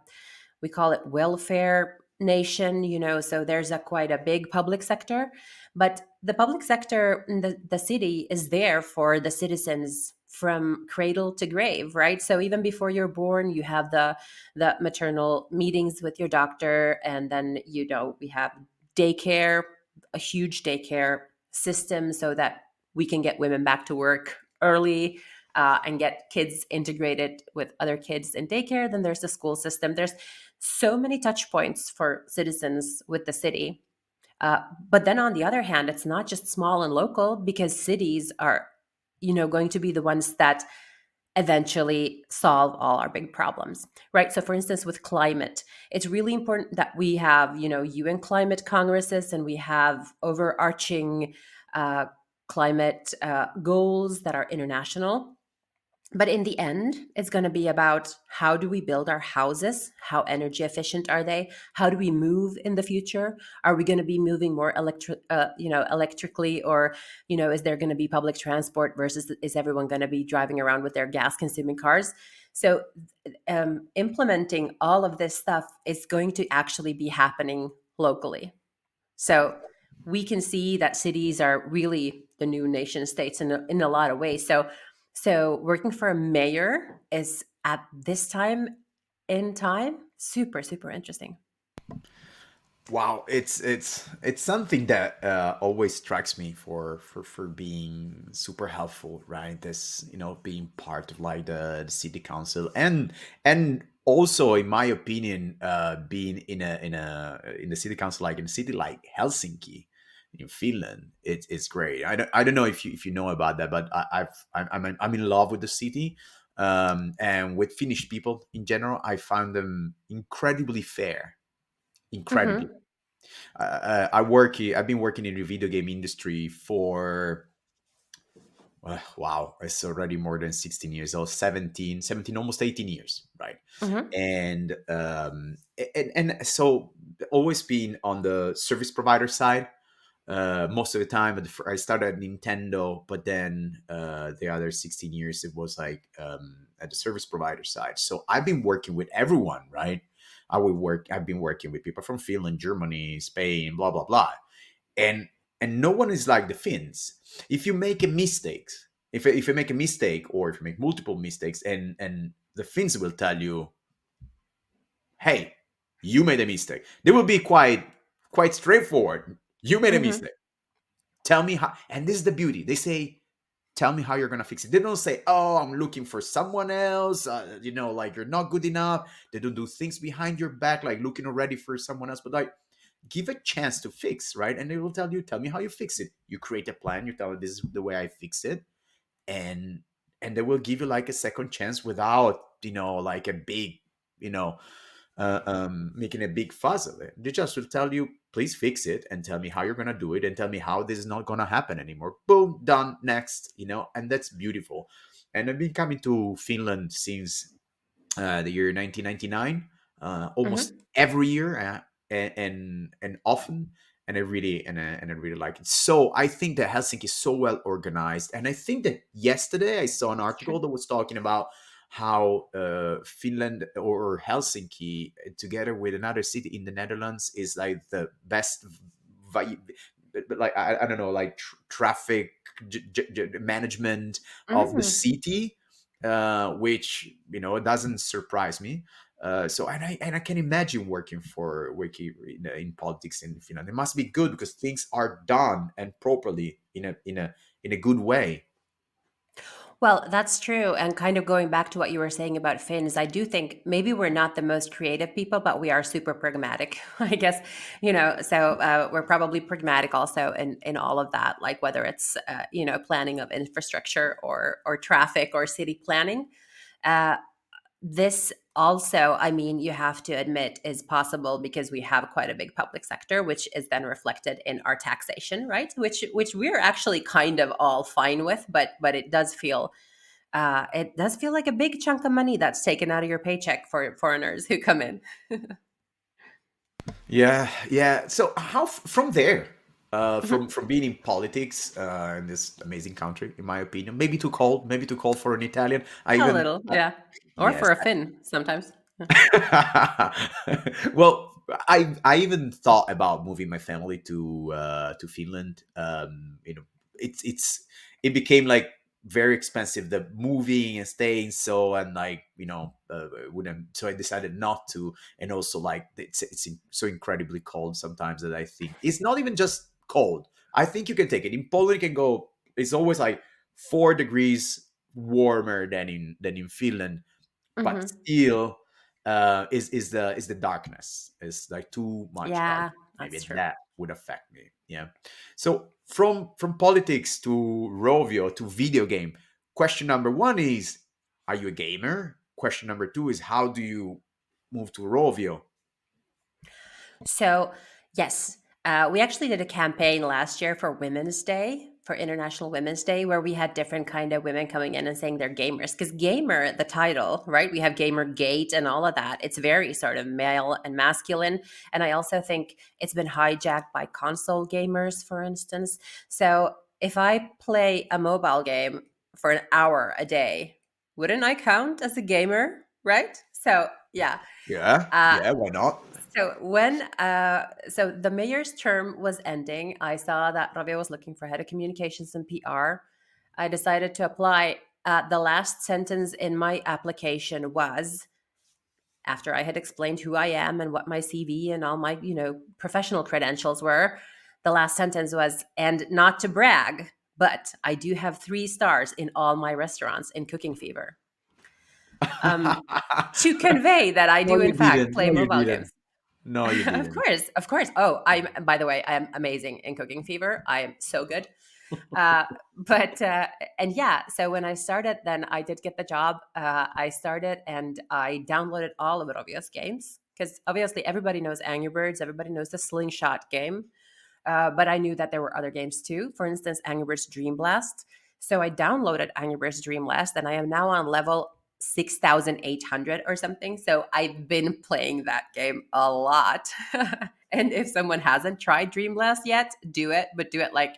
Speaker 2: we call it welfare nation, so there's a quite a big public sector, but the public sector in the city is there for the citizens from cradle to grave, right? So even before you're born, you have the maternal meetings with your doctor, and then we have daycare, a huge daycare system, so that we can get women back to work early, and get kids integrated with other kids in daycare. Then there's the school system. There's so many touch points for citizens with the city. But then on the other hand, it's not just small and local, because cities are, going to be the ones that eventually solve all our big problems, right? So for instance, with climate, it's really important that we have, UN climate congresses, and we have overarching climate goals that are international. But in the end, it's going to be about how do we build our houses? How energy efficient are they? How do we move in the future? Are we going to be moving more electrically, or is there going to be public transport versus is everyone going to be driving around with their gas-consuming cars? So, implementing all of this stuff is going to actually be happening locally. So we can see that cities are really the new nation states in a lot of ways. So working for a mayor is, at this time in time, super, super interesting.
Speaker 1: Wow, it's something that always strikes me for being super helpful, right? This, being part of like the city council, and also, in my opinion, being in the city council, like in a city like Helsinki in Finland, it's great. I don't know if you know about that, but I'm in love with the city, and with Finnish people in general. I found them incredibly fair, incredibly.
Speaker 2: Hmm.
Speaker 1: I've been working in the video game industry for wow, it's already more than 16 years old, 17, almost 18 years, right?
Speaker 2: Hmm.
Speaker 1: And so always been on the service provider side. Most of the time, I started at Nintendo, but then the other 16 years it was like at the service provider side. So I've been working with everyone, right? I've been working with people from Finland, Germany, Spain, blah blah blah, and no one is like the Finns. If you make a mistake, if you make a mistake, or if you make multiple mistakes, and the Finns will tell you, "Hey, you made a mistake." They will be quite straightforward. You made a
Speaker 2: Hmm.
Speaker 1: mistake. Tell me how. And this is the beauty. They say, "Tell me how you're gonna fix it." They don't say, "Oh, I'm looking for someone else." Like you're not good enough. They don't do things behind your back, like looking already for someone else. But like, give a chance to fix, right? And they will tell you, "Tell me how you fix it." You create a plan. You tell them, "This is the way I fix it," and they will give you like a second chance without like a big you know making a big fuss of it. They just will tell you, "Please fix it and tell me how you're gonna do it and tell me how this is not gonna happen anymore." Boom, done. Next, and that's beautiful. And I've been coming to Finland since the year 1999.
Speaker 2: Hmm.
Speaker 1: almost every year, and often, and I really like it. So I think that Helsinki is so well organized, and I think that yesterday I saw an
Speaker 2: That's true.
Speaker 1: article that was talking about how Finland or Helsinki, together with another city in the Netherlands, is like the best vi- but like I don't know, like traffic management of the
Speaker 2: Hmm.
Speaker 1: city, which doesn't surprise me. So and I can imagine working for Wiki in politics in Finland. It must be good because things are done and properly in a good way.
Speaker 2: Well, that's true. And kind of going back to what you were saying about Finns, I do think maybe we're not the most creative people, but we are super pragmatic, I guess, so we're probably pragmatic also in all of that, like whether it's, planning of infrastructure or traffic or city planning. Uh, this also, I mean, you have to admit, is possible because we have quite a big public sector, which is then reflected in our taxation, right? Which we're actually kind of all fine with, but it does feel like a big chunk of money that's taken out of your paycheck for foreigners who come in.
Speaker 1: Yeah, yeah. So how from there, from
Speaker 2: Mhm.
Speaker 1: being in politics in this amazing country, in my opinion, maybe too cold for an Italian. I
Speaker 2: A
Speaker 1: even
Speaker 2: little, yeah. Or
Speaker 1: yes.
Speaker 2: for a Finn sometimes.
Speaker 1: Well, I even thought about moving my family to Finland. It became like very expensive, the moving and staying, so, and like wouldn't, so I decided not to. And also, like, it's so incredibly cold sometimes that I think it's not even just cold. I think you can take it in Poland. You can go. It's always like 4 degrees warmer than in Finland, but
Speaker 2: Hmm.
Speaker 1: still is the darkness. It's like too much dark.
Speaker 2: Yeah,
Speaker 1: Maybe
Speaker 2: that's true.
Speaker 1: that would affect me. Yeah. So from politics to Rovio to video game, question number one is, are you a gamer? Question number two is, how do you move to Rovio?
Speaker 2: So, yes, we actually did a campaign last year for Women's Day, for International Women's Day, where we had different kind of women coming in and saying they're gamers. Because gamer, the title, right? We have gamer gate and all of that. It's very sort of male and masculine. And I also think it's been hijacked by console gamers, for instance. So if I play a mobile game for an hour a day, wouldn't I count as a gamer? Right? So yeah.
Speaker 1: Yeah,
Speaker 2: Uh,
Speaker 1: yeah, why not?
Speaker 2: so the mayor's term was ending. I saw that Rovio was looking for head of communications and PR. I decided to apply. The last sentence in my application was, after I had explained who I am and what my CV and all my, professional credentials were. The last sentence was, and not to brag, but I do have 3 stars in all my restaurants in Cooking Fever. Um, to convey that I
Speaker 1: No,
Speaker 2: do
Speaker 1: you
Speaker 2: in fact
Speaker 1: didn't.
Speaker 2: play
Speaker 1: No, you
Speaker 2: mobile
Speaker 1: didn't.
Speaker 2: games.
Speaker 1: No, you
Speaker 2: Of
Speaker 1: didn't.
Speaker 2: course, of course. Oh, by the way, I am amazing in Cooking Fever. I am so good. But and yeah, so when I started, then I did get the job. I started and I downloaded all of Rovio's games because obviously everybody knows Angry Birds, everybody knows the Slingshot game. But I knew that there were other games too. For instance, Angry Birds Dream Blast. So I downloaded Angry Birds Dream Blast, and I am now on level 6,800 or something. So I've been playing that game a lot. And if someone hasn't tried Dream Blast yet, do it, but do it like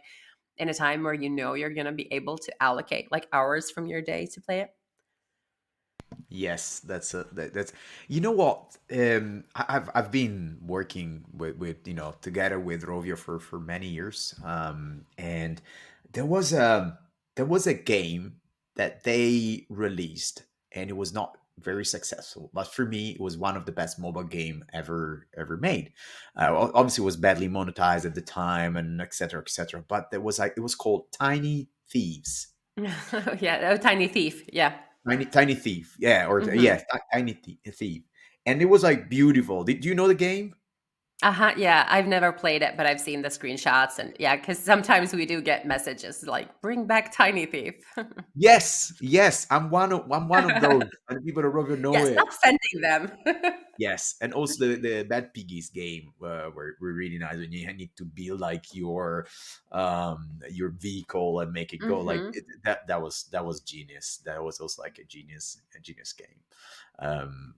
Speaker 2: in a time where you know you're going to be able to allocate like hours from your day to play it.
Speaker 1: Yes, that's you know what, I've been working with together with Rovio for many years, and there was a there was a game that they released, and it was not very successful, but for me it was one of the best mobile game ever made. Obviously it was badly monetized at the time, and etc etc, but there was like, it was called Tiny Thieves.
Speaker 2: Yeah, oh, Tiny Thief. Yeah.
Speaker 1: Tiny Thief, yeah, or
Speaker 2: Hmm.
Speaker 1: yeah, Tiny Thief, and it was like beautiful. Did you know the game?
Speaker 2: Uh-huh, yeah, I've never played it, but I've seen the screenshots and yeah, because sometimes we do get messages like, "Bring back Tiny Thief."
Speaker 1: Yes, yes, I'm one of those, and people at Rovio
Speaker 2: Yeah,
Speaker 1: know it.
Speaker 2: stop sending them.
Speaker 1: Yes, and also the Bad Piggies game were really nice when you need to build like your vehicle and make it go like
Speaker 2: Mhm.
Speaker 1: that was genius. That was also like a genius game.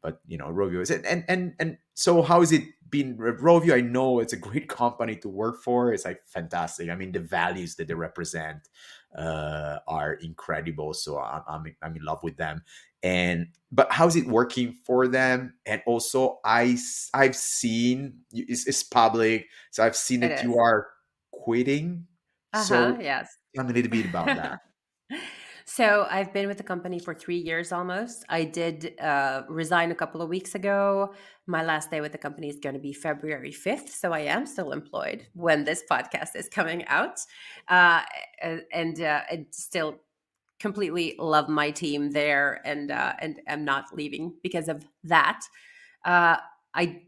Speaker 1: But you know, Rovio is it, and so how has it been? Rovio, I know it's a great company to work for. It's like fantastic. I mean, the values that they represent are incredible. So I'm in love with them. And but how's it working for them? And also I've seen it's public, so I've seen
Speaker 2: It
Speaker 1: that you
Speaker 2: is.
Speaker 1: are quitting.
Speaker 2: Uh-huh,
Speaker 1: So
Speaker 2: yes.
Speaker 1: tell me a little bit about that.
Speaker 2: So I've been with the company for 3 years almost. I did resign a couple of weeks ago. My last day with the company is going to be February 5th. So I am still employed when this podcast is coming out. Uh, and still completely love my team there and am not leaving because of that. Uh, I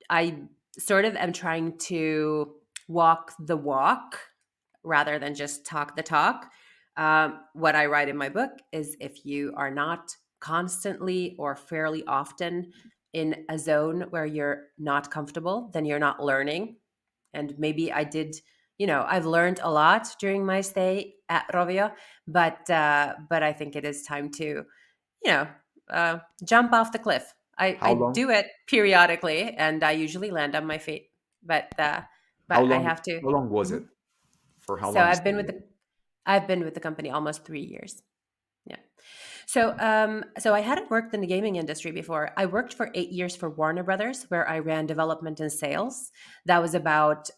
Speaker 2: I sort of am trying to walk the walk rather than just talk the talk. What I write in my book is if you are not constantly or fairly often in a zone where you're not comfortable, then you're not learning. And maybe I did, I've learned a lot during my stay at Rovio, but I think it is time to, you know, jump off the cliff.
Speaker 1: How
Speaker 2: I
Speaker 1: long?
Speaker 2: do it periodically, and I usually land on my feet,
Speaker 1: How
Speaker 2: but I
Speaker 1: long?
Speaker 2: have to.
Speaker 1: How long was
Speaker 2: Mhm.
Speaker 1: it? For how
Speaker 2: So
Speaker 1: long you stayed with it?
Speaker 2: I've been with the company almost 3 years. Yeah. So I hadn't worked in the gaming industry before. I worked for 8 years for Warner Brothers, where I ran development and sales. That was about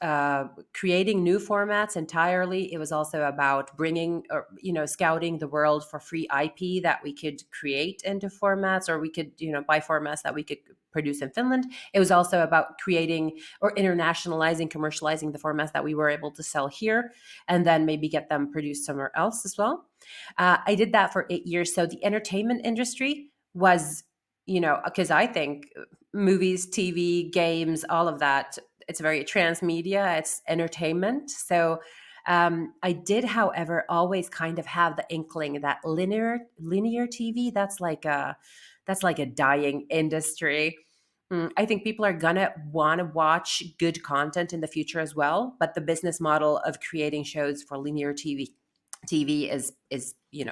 Speaker 2: creating new formats entirely. It was also about bringing, or scouting the world for free IP that we could create into formats, or we could, buy formats that we could produce in Finland. It was also about creating or internationalizing, commercializing the formats that we were able to sell here, and then maybe get them produced somewhere else as well. I did that for 8 years. So the entertainment industry was, because I think movies, TV, games, all of that, it's very transmedia, it's entertainment. So I did, however, always kind of have the inkling that linear TV, that's like a dying industry. I think people are gonna want to watch good content in the future as well, but the business model of creating shows for linear TV is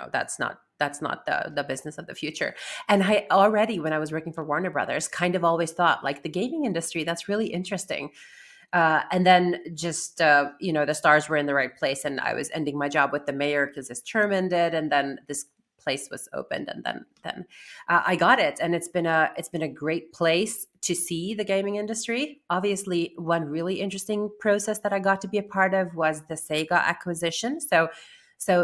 Speaker 2: that's not the business of the future. And I already, when I was working for Warner Brothers, kind of always thought like the gaming industry, that's really interesting. And then just the stars were in the right place, and I was ending my job with the mayor because this chairman did, and then this place was opened, and then I got it, and it's been a great place to see the gaming industry. Obviously, one really interesting process that I got to be a part of was the Sega acquisition. So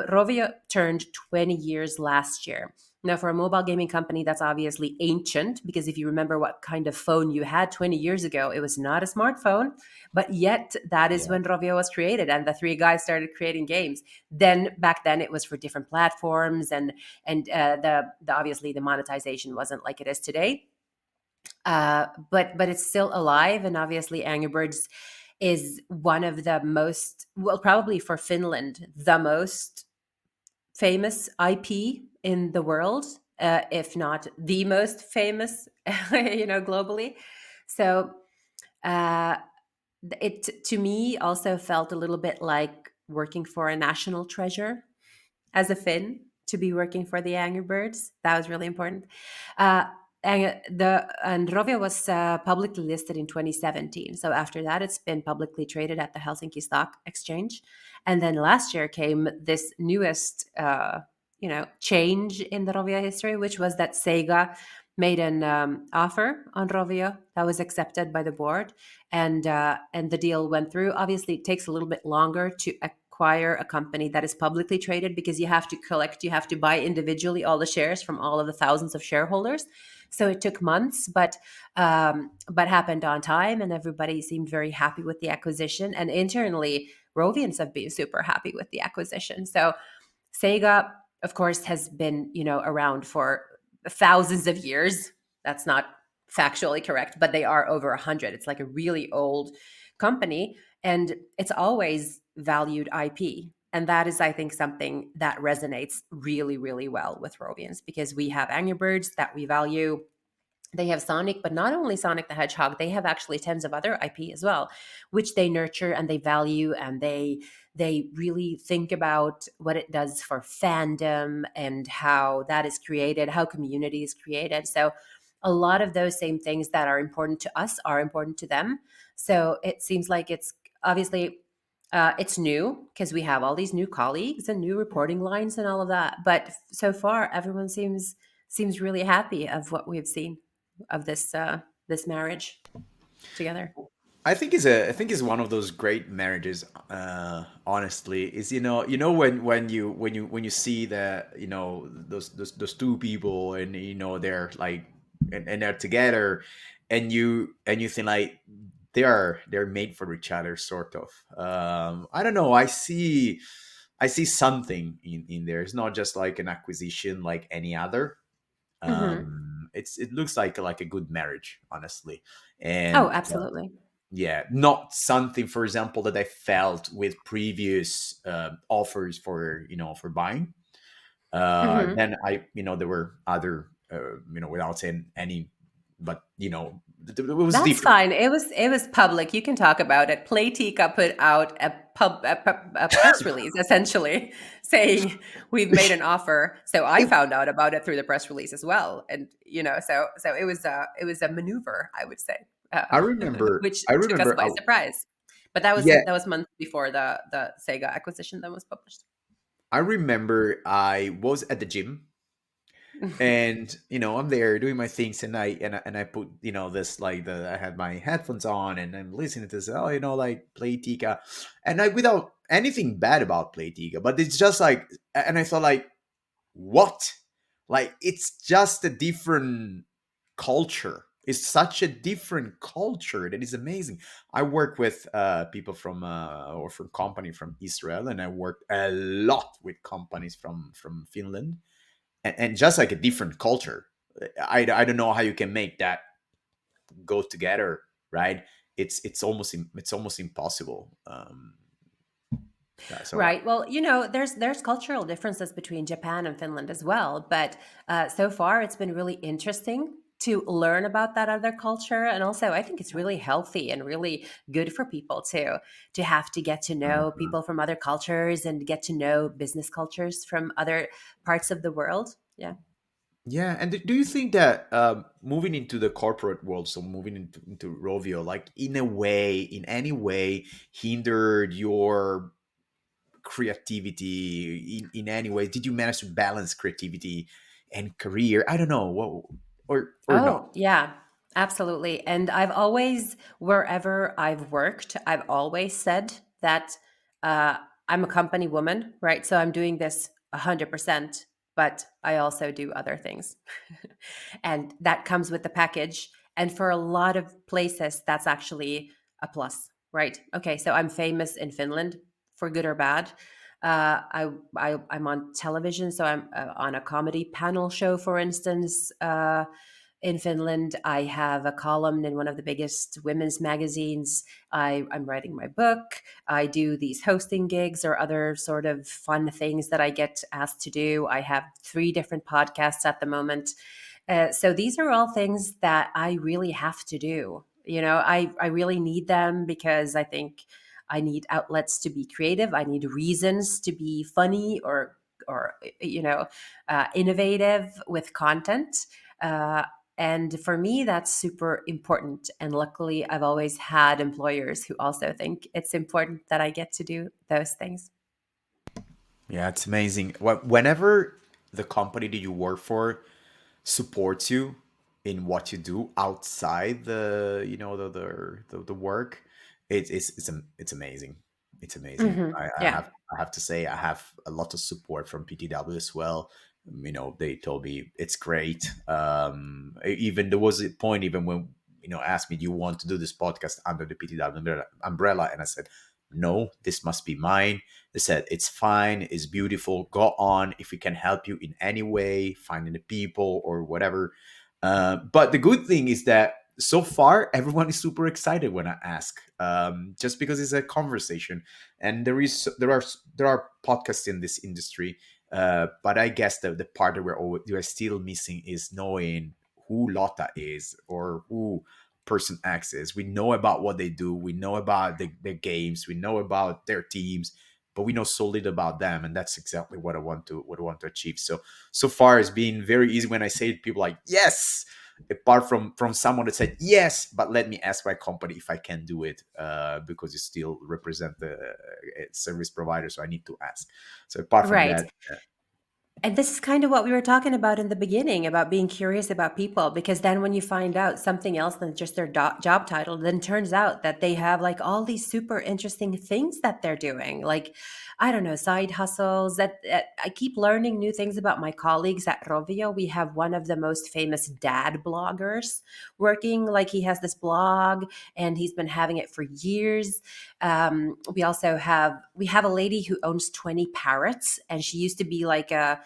Speaker 2: Rovio turned 20 years last year. Now, for a mobile gaming company, that's obviously ancient because if you remember what kind of phone you had 20 years ago, it was not a smartphone. But yet, that is
Speaker 1: Yeah.
Speaker 2: when Rovio was created, and the three guys started creating games. Then back then, it was for different platforms, and the obviously the monetization wasn't like it is today. But it's still alive, and obviously, Angry Birds is one of the most, well, probably for Finland, the most famous IP in the world, if not the most famous, globally. So uh, it to me also felt a little bit like working for a national treasure as a Finn, to be working for the Angry Birds. That was really important. Uh, and Rovio was publicly listed in 2017. So after that, it's been publicly traded at the Helsinki Stock Exchange. And then last year came this newest, change in the Rovio history, which was that Sega made an offer on Rovio that was accepted by the board, and the deal went through. Obviously, it takes a little bit longer to acquire a company that is publicly traded because you have to buy individually all the shares from all of the thousands of shareholders. So it took months, but happened on time, and everybody seemed very happy with the acquisition. And internally, Rovians have been super happy with the acquisition. So Sega, of course, has been around for thousands of years. That's not factually correct, but they are over 100. It's like a really old company, and it's always valued IP. And that is, I think, something that resonates really, really well with Rovians, because we have Angry Birds that we value. They have Sonic, but not only Sonic the Hedgehog, they have actually tons of other IP as well, which they nurture and they value, and they really think about what it does for fandom and how that is created, how community is created. So a lot of those same things that are important to us are important to them. So it seems like it's obviously it's new because we have all these new colleagues and new reporting lines and all of that. But so far, everyone seems really happy of what we've seen of this marriage together.
Speaker 1: I think is one of those great marriages. Honestly, is when you see that those two people, and they're like, and they're together, and you think like they're made for each other, sort of. I don't know. I see something in there. It's not just like an acquisition like any other.
Speaker 2: Hmm.
Speaker 1: It looks like a good marriage, honestly.
Speaker 2: Oh,
Speaker 1: And
Speaker 2: absolutely.
Speaker 1: yeah, not something, for example, that I felt with previous offers for buying.
Speaker 2: Hmm.
Speaker 1: Then there were other, without saying any, but it was
Speaker 2: That's
Speaker 1: different.
Speaker 2: fine. It was public. You can talk about it. Playtika put out a press release essentially saying we've made an offer. So I found out about it through the press release as well, and so it was a maneuver, I would say,
Speaker 1: I remember.
Speaker 2: which
Speaker 1: I
Speaker 2: took us
Speaker 1: remember.
Speaker 2: by surprise. But that was
Speaker 1: Yeah,
Speaker 2: that was months before the Sega acquisition that was published.
Speaker 1: I remember. I was at the gym, and I'm there doing my things, and I put this, like, the I had my headphones on, and I'm listening to this, like, Play Tika, and I, without anything bad about Play Tika, but it's just like, and I thought like, what, like, it's just a different culture. It's such a different culture that is amazing. I work with people from or from company from Israel, and I work a lot with companies from Finland, and just like a different culture. I don't know how you can make that go together, right? It's almost impossible. So
Speaker 2: Right. Well, there's cultural differences between Japan and Finland as well, but so far it's been really interesting to learn about that other culture, and also I think it's really healthy and really good for people to have to get to know
Speaker 1: Mhm.
Speaker 2: people from other cultures and get to know business cultures from other parts of the world. Yeah.
Speaker 1: Yeah, and do you think that moving into the corporate world, so moving into Rovio, like, in a way, in any way, hindered your creativity in any way? Did you manage to balance creativity and career? I don't know, what, or not.
Speaker 2: Oh, yeah, absolutely. And I've always, wherever I've worked, I've always said that uh, I'm a company woman, right? So I'm doing this 100%, but I also do other things. And that comes with the package. And for a lot of places, that's actually a plus, right? Okay, so I'm famous in Finland for good or bad. I'm on television, so I'm on a comedy panel show, for instance. In Finland. I have a column in one of the biggest women's magazines. I'm writing my book. I do these hosting gigs or other sort of fun things that I get asked to do. I have 3 different podcasts at the moment. So these are all things that I really have to do. I really need them because I think I need outlets to be creative. I need reasons to be funny or innovative with content. Uh, and for me, that's super important. And luckily, I've always had employers who also think it's important that I get to do those things.
Speaker 1: Yeah, it's amazing. Whenever the company that you work for supports you in what you do outside the work, it's amazing. It's amazing.
Speaker 2: Yeah.
Speaker 1: I have to say, I have a lot of support from PTW as well. They told me it's great. Even there was a point, even when asked me, do you want to do this podcast under the PTW umbrella, and I said, no, this must be mine. They said, it's fine, it's beautiful, go on. If we can help you in any way, finding the people or whatever, But the good thing is that so far everyone is super excited when I ask, just because it's a conversation, and there are podcasts in this industry. But I guess the part that we're still missing is knowing who Lotta is or who person X is. We know about what they do, we know about the games, we know about their teams, but we know so little about them, and that's exactly what I want to achieve. So far it's been very easy when I say it, people like, yes, apart from someone that said yes, but let me ask my company if I can do it, because you still represent the service provider, so I need to ask. So apart from
Speaker 2: Right.
Speaker 1: that,
Speaker 2: And this is kind of what we were talking about in the beginning about being curious about people, because then when you find out something else than just their job title, then turns out that they have like all these super interesting things that they're doing. Like, I don't know, side hustles that I keep learning new things about my colleagues at Rovio. We have one of the most famous dad bloggers working. Like, he has this blog and he's been having it for years. We have a lady who owns 20 parrots, and she used to be like I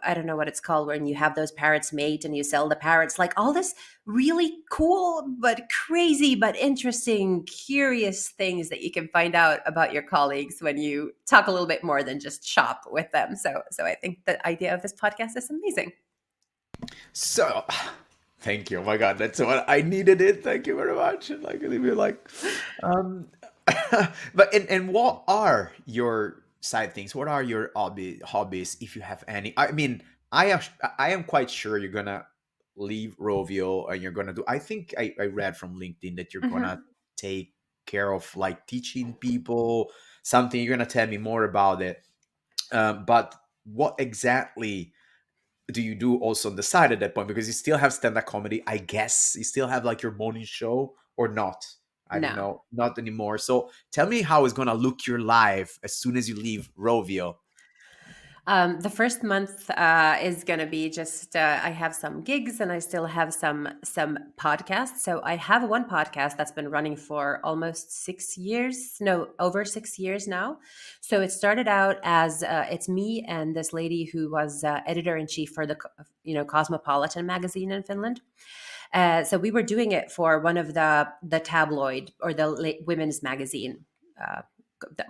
Speaker 2: I don't know what it's called when you have those parrots mate and you sell the parrots, like all this really cool but crazy but interesting, curious things that you can find out about your colleagues when you talk a little bit more than just shop with them. So I think the idea of this podcast is amazing.
Speaker 1: so thank you. Oh my god, that's what I needed it. Thank you very much. And like leave you like, um, but and what are your side things? What are your hobbies, if you have any? I mean, I am quite sure you're gonna leave Rovio and you're gonna do. I think I read from LinkedIn that you're gonna
Speaker 2: Mhm.
Speaker 1: take care of like teaching people something. You're gonna tell me more about it. But what exactly do you do also on the side at that point? Because you still have stand-up comedy, I guess. You still have like your morning show or not? I don't
Speaker 2: No.
Speaker 1: know, not anymore. So tell me how it's gonna look your life as soon as you leave Rovio.
Speaker 2: The first month is going to be just I have some gigs and I still have some podcasts. So I have one podcast that's been running for almost 6 years, no, over 6 years now. So it started out as it's me and this lady who was editor in chief for the Cosmopolitan magazine in Finland. So we were doing it for one of the tabloid or the women's magazine. Uh,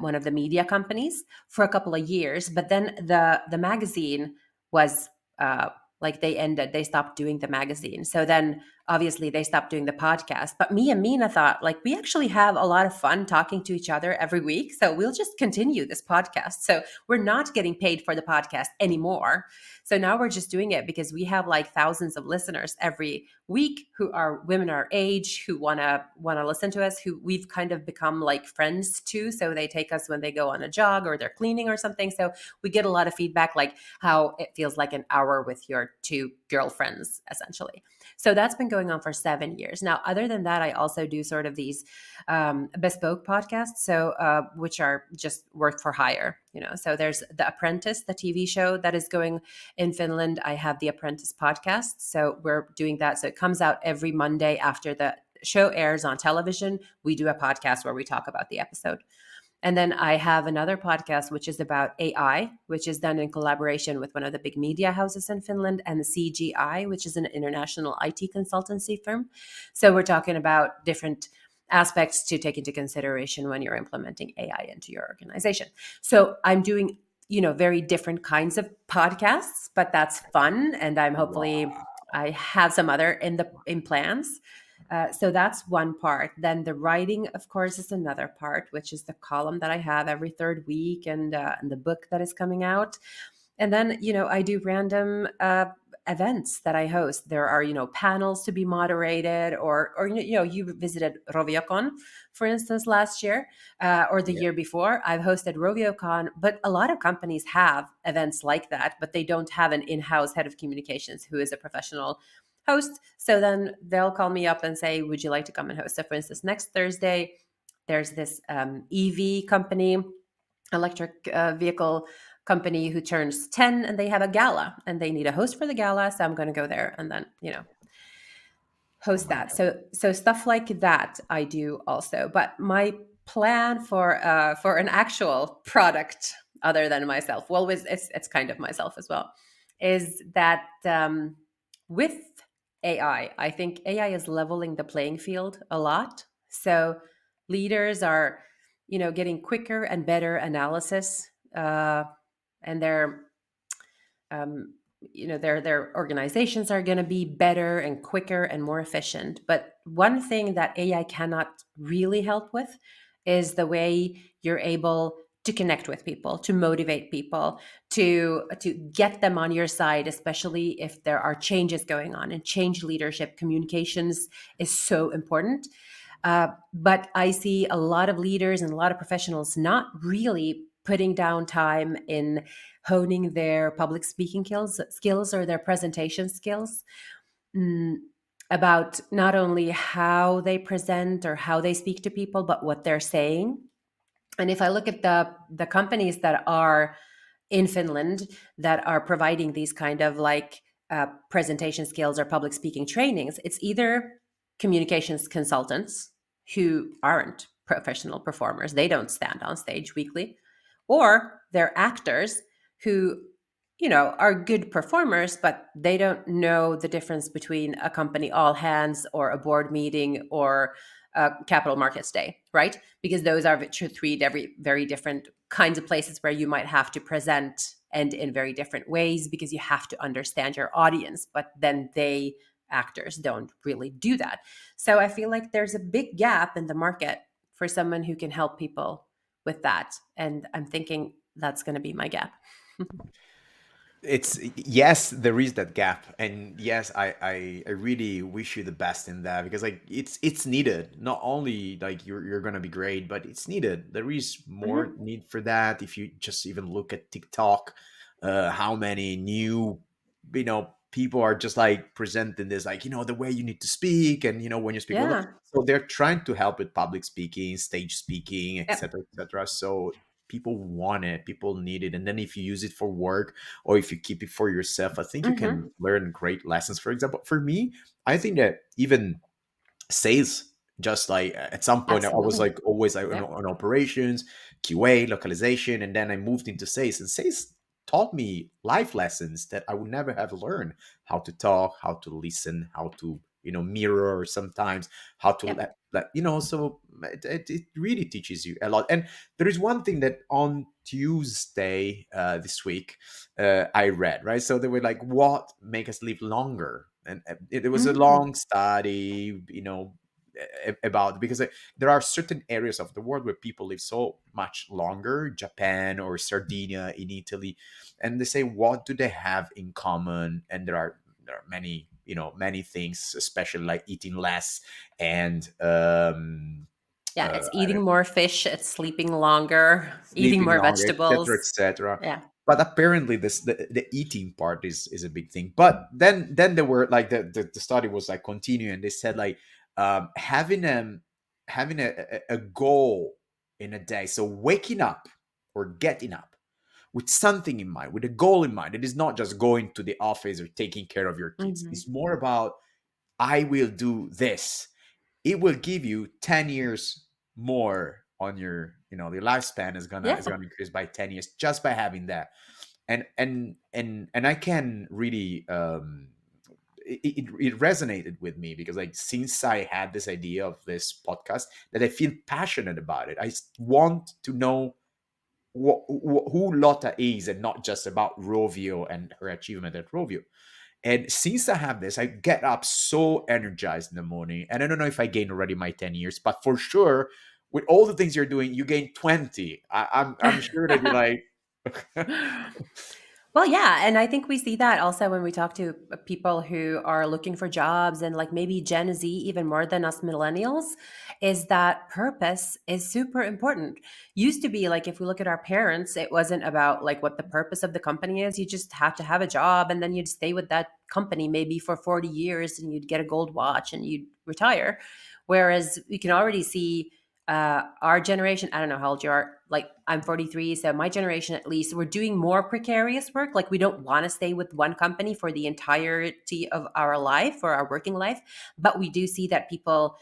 Speaker 2: One of the media companies for a couple of years, but then the magazine was uh, like they stopped doing the magazine. So then obviously they stopped doing the podcast. But me and Mina thought, like, we actually have a lot of fun talking to each other every week, so we'll just continue this podcast. So we're not getting paid for the podcast anymore. So now we're just doing it because we have like thousands of listeners every week who are women our age, who wanna listen to us, who we've kind of become like friends to. So they take us when they go on a jog or they're cleaning or something. So we get a lot of feedback, like how it feels like an hour with your two girlfriends, essentially. So that's been going on for 7 years now. Other than that, I also do sort of these bespoke podcasts, so which are just work for hire. So there's The Apprentice, the TV show that is going in Finland. I have the Apprentice podcast, so we're doing that. So it comes out every Monday after the show airs on television. We do a podcast where we talk about the episode. And then I have another podcast, which is about AI, which is done in collaboration with one of the big media houses in Finland, and the CGI, which is an international IT consultancy firm. So we're talking about different aspects to take into consideration when you're implementing AI into your organization. So I'm doing, very different kinds of podcasts, but that's fun. And I'm hopefully
Speaker 1: Wow.
Speaker 2: I have some other in plans. So that's one part. Then the writing, of course, is another part, which is the column that I have every third week, and the book that is coming out. And then, I do random events that I host. There are, panels to be moderated, or you visited RovioCon, for instance, last year, or the
Speaker 1: Yeah.
Speaker 2: year before. I've hosted RovioCon, but a lot of companies have events like that, but they don't have an in-house head of communications who is a professional host. So then they'll call me up and say, "Would you like to come and host?" So, for instance, next Thursday, there's this EV company, electric vehicle company, who turns 10, and they have a gala and they need a host for the gala. So I'm going to go there and then,
Speaker 1: Oh
Speaker 2: host
Speaker 1: my
Speaker 2: that.
Speaker 1: god.
Speaker 2: So stuff like that I do also. But my plan for an actual product other than myself, well, it's kind of myself as well, is that with AI. I think AI is leveling the playing field a lot. So leaders are, getting quicker and better analysis, and um, their organizations are going to be better and quicker and more efficient. But one thing that AI cannot really help with is the way you're able to connect with people, to motivate people, to get them on your side, especially if there are changes going on. And change leadership communications is so important. But I see a lot of leaders and a lot of professionals not really putting down time in honing their public speaking skills or their presentation skills, mm, about not only how they present or how they speak to people, but what they're saying. And if I look at the companies that are in Finland that are providing these kind of like presentation skills or public speaking trainings, it's either communications consultants who aren't professional performers, they don't stand on stage weekly, or they're actors who, are good performers, but they don't know the difference between a company all hands or a board meeting or capital markets day, right? Because those are three very different kinds of places where you might have to present, and in very different ways, because you have to understand your audience. But then actors don't really do that. So I feel like there's a big gap in the market for someone who can help people with that. And I'm thinking that's going to be my gap.
Speaker 1: It's yes, there is that gap, and yes, I really wish you the best in that, because like it's needed. Not only like you're gonna be great, but it's needed. There is more
Speaker 2: Hmm.
Speaker 1: need for that. If you just even look at TikTok, how many new people are just like presenting this, like the way you need to speak, and when you speak well,
Speaker 2: Yeah.
Speaker 1: so they're trying to help with public speaking, stage speaking,
Speaker 2: Yep.
Speaker 1: etc., etc. So people want it, people need it, and then if you use it for work, or if you keep it for yourself, I think you can
Speaker 2: Hmm.
Speaker 1: learn great lessons. For example, for me, I think that even sales, just like at some point I was
Speaker 2: Absolutely.
Speaker 1: like always like
Speaker 2: Yep.
Speaker 1: on operations, QA, localization, and then I moved into sales, and sales taught me life lessons that I would never have learned: how to talk, how to listen, how to mirror sometimes, how to
Speaker 2: Yep.
Speaker 1: so it really teaches you a lot. And there is one thing that on Tuesday this week I read, right? So they were like, what make us live longer? And it was a
Speaker 2: Mm.
Speaker 1: long study, about, because there are certain areas of the world where people live so much longer, Japan or Sardinia in Italy, and they say, what do they have in common? And there are many, many things, especially like eating less, and
Speaker 2: Yeah. It's
Speaker 1: I
Speaker 2: eating more fish, it's sleeping longer, eating
Speaker 1: sleeping
Speaker 2: more
Speaker 1: longer, etc.,
Speaker 2: vegetables.
Speaker 1: etc.
Speaker 2: Yeah.
Speaker 1: But apparently, the eating part is a big thing. But then there were like the study was like continuing. They said like having a goal in a day. So waking up or getting up with something in mind, with a goal in mind. It is not just going to the office or taking care of your kids.
Speaker 2: Hmm.
Speaker 1: It's more about, I will do this. It will give you 10 years more on your lifespan is gonna
Speaker 2: Yeah.
Speaker 1: increase by 10 years just by having that. And I can really it resonated with me, because like since I had this idea of this podcast, that I feel passionate about it. Want to know who Lotta is, and not just about Rovio and her achievement at Rovio. And since I have this, I get up so energized in the morning. And I don't know if I gained already my 10 years, but for sure, with all the things you're doing, you gain 20. I'm sure that you're like,
Speaker 2: Well, yeah, and I think we see that also when we talk to people who are looking for jobs, and like maybe Gen Z even more than us millennials, is that purpose is super important. Used to be like, if we look at our parents, it wasn't about like what the purpose of the company is. You just have to have a job, and then you'd stay with that company maybe for 40 years, and you'd get a gold watch and you'd retire. Whereas we can already see our generation, I don't know how old you are, like I'm 43, so my generation at least, we're doing more precarious work. Like we don't want to stay with one company for the entirety of our life or our working life, but we do see that people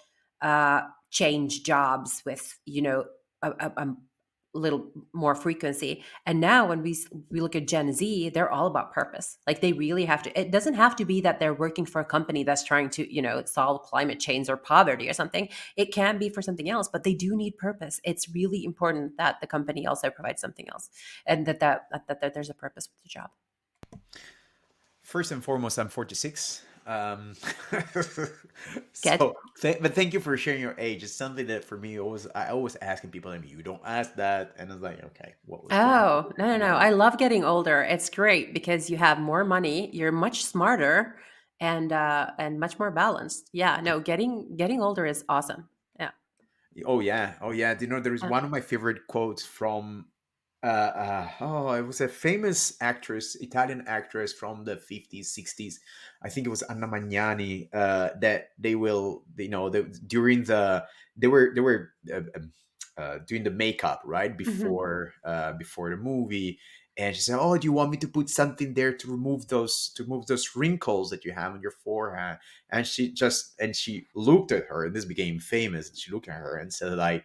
Speaker 2: change jobs with, a little more frequency. And now when we look at Gen Z, they're all about purpose. Like they really have to. It doesn't have to be that they're working for a company that's trying to, solve climate change or poverty or something. It can be for something else, but they do need purpose. It's really important that the company also provides something else, and that there's a purpose with the job.
Speaker 1: First and foremost, I'm 46.
Speaker 2: Good.
Speaker 1: But thank you for sharing your age. It's something that for me, I always asking people, like, you don't ask that, and I was like, okay, what was going on?
Speaker 2: Oh, no, no, no. I love getting older. It's great because you have more money, you're much smarter and much more balanced. Yeah, no, getting older is awesome. Yeah.
Speaker 1: Oh yeah, oh yeah. Do you know there is
Speaker 2: Uh,
Speaker 1: one of my favorite quotes from oh, it was a famous actress, Italian actress from the 50s, 60s. I think it was Anna Magnani. That they will, during they were doing the makeup right
Speaker 2: mhm.
Speaker 1: before the movie, and she said, "Oh, do you want me to put something there to remove those wrinkles that you have on your forehead?" And she looked at her, and this became famous. She looked at her and said, like,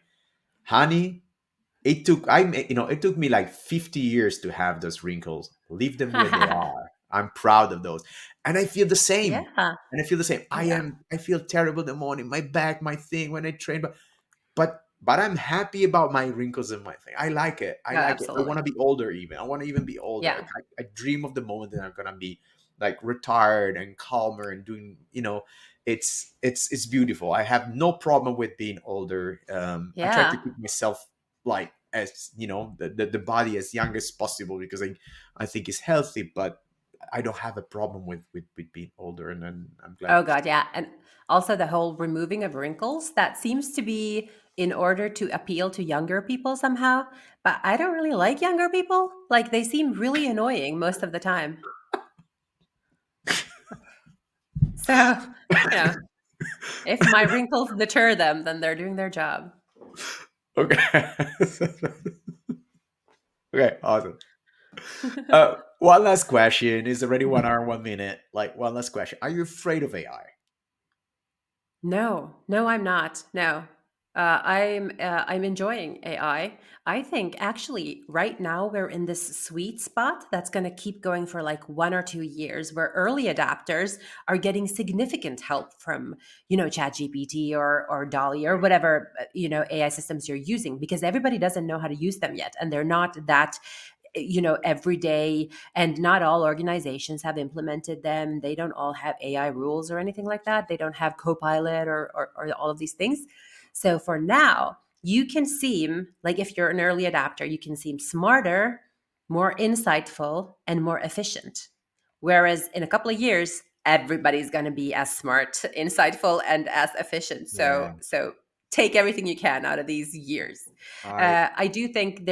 Speaker 1: "Honey, it took me like 50 years to have those wrinkles. Leave them where they are. I'm proud of those." And I feel the same.
Speaker 2: Yeah. Yeah.
Speaker 1: I feel terrible in the morning, my back, my thing when I train, but I'm happy about my wrinkles and my thing. I like it. I
Speaker 2: Yeah,
Speaker 1: like it. I want
Speaker 2: absolutely.
Speaker 1: to be older even. I want to even be older.
Speaker 2: Yeah.
Speaker 1: Like, I dream of the moment that I'm gonna be like retired and calmer and doing, it's beautiful. I have no problem with being older. I try to
Speaker 2: Yeah.
Speaker 1: keep myself like as the body as young as possible because I think it's healthy, but I don't have a problem with being older, and then I'm glad.
Speaker 2: Oh god, yeah. And also the whole removing of wrinkles, that seems to be in order to appeal to younger people somehow. But I don't really like younger people. Like they seem really annoying most of the time. So, you know, if my wrinkles deter them, then they're doing their job.
Speaker 1: Okay. Okay, awesome. One last question. It's already 1 hour, 1 minute. Like, one last question. Are you afraid of AI?
Speaker 2: No, no, I'm not. No, I'm enjoying AI. I think actually right now we're in this sweet spot that's going to keep going for like 1 or 2 years, where early adapters are getting significant help from ChatGPT or Dolly or whatever AI systems you're using, because everybody doesn't know how to use them yet, and they're not that every day, and not all organizations have implemented them. They don't all have AI rules or anything like that. They don't have Copilot or all of these things. So for now, you can seem like, if you're an early adapter, you can seem smarter, more insightful, and more efficient. Whereas in a couple of years, everybody's going to be as smart, insightful, and as efficient. So
Speaker 1: Yeah,
Speaker 2: so take everything you can out of these years.
Speaker 1: I
Speaker 2: I do think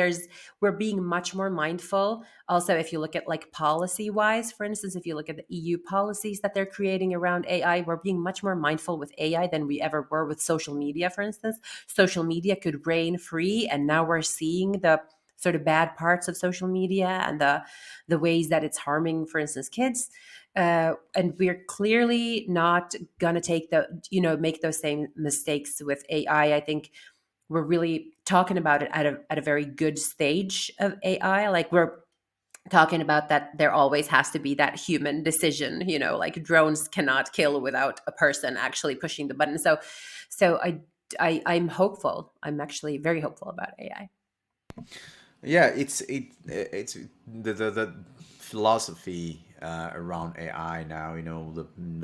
Speaker 2: we're being much more mindful. Also, if you look at like policy wise, for instance, if you look at the EU policies that they're creating around AI, we're being much more mindful with AI than we ever were with social media, for instance. Social media could reign free, and now we're seeing the sort of bad parts of social media and the ways that it's harming, for instance, kids. And we're clearly not going to make those same mistakes with AI. I think we're really talking about it at a very good stage of AI. Like we're talking about that there always has to be that human decision, like drones cannot kill without a person actually pushing the button. So I'm hopeful. I'm actually very hopeful about AI.
Speaker 1: Yeah, it's the philosophy around AI now. They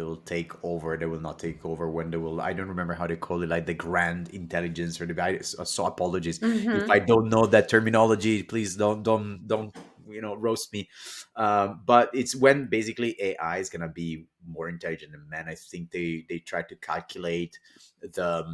Speaker 1: will take over. They will not take over. When they will, I don't remember how they call it, like the grand intelligence or so apologies if I
Speaker 2: Hmm.
Speaker 1: don't know that terminology. Please don't roast me. But it's when basically AI is gonna be more intelligent than man. I think they try to calculate the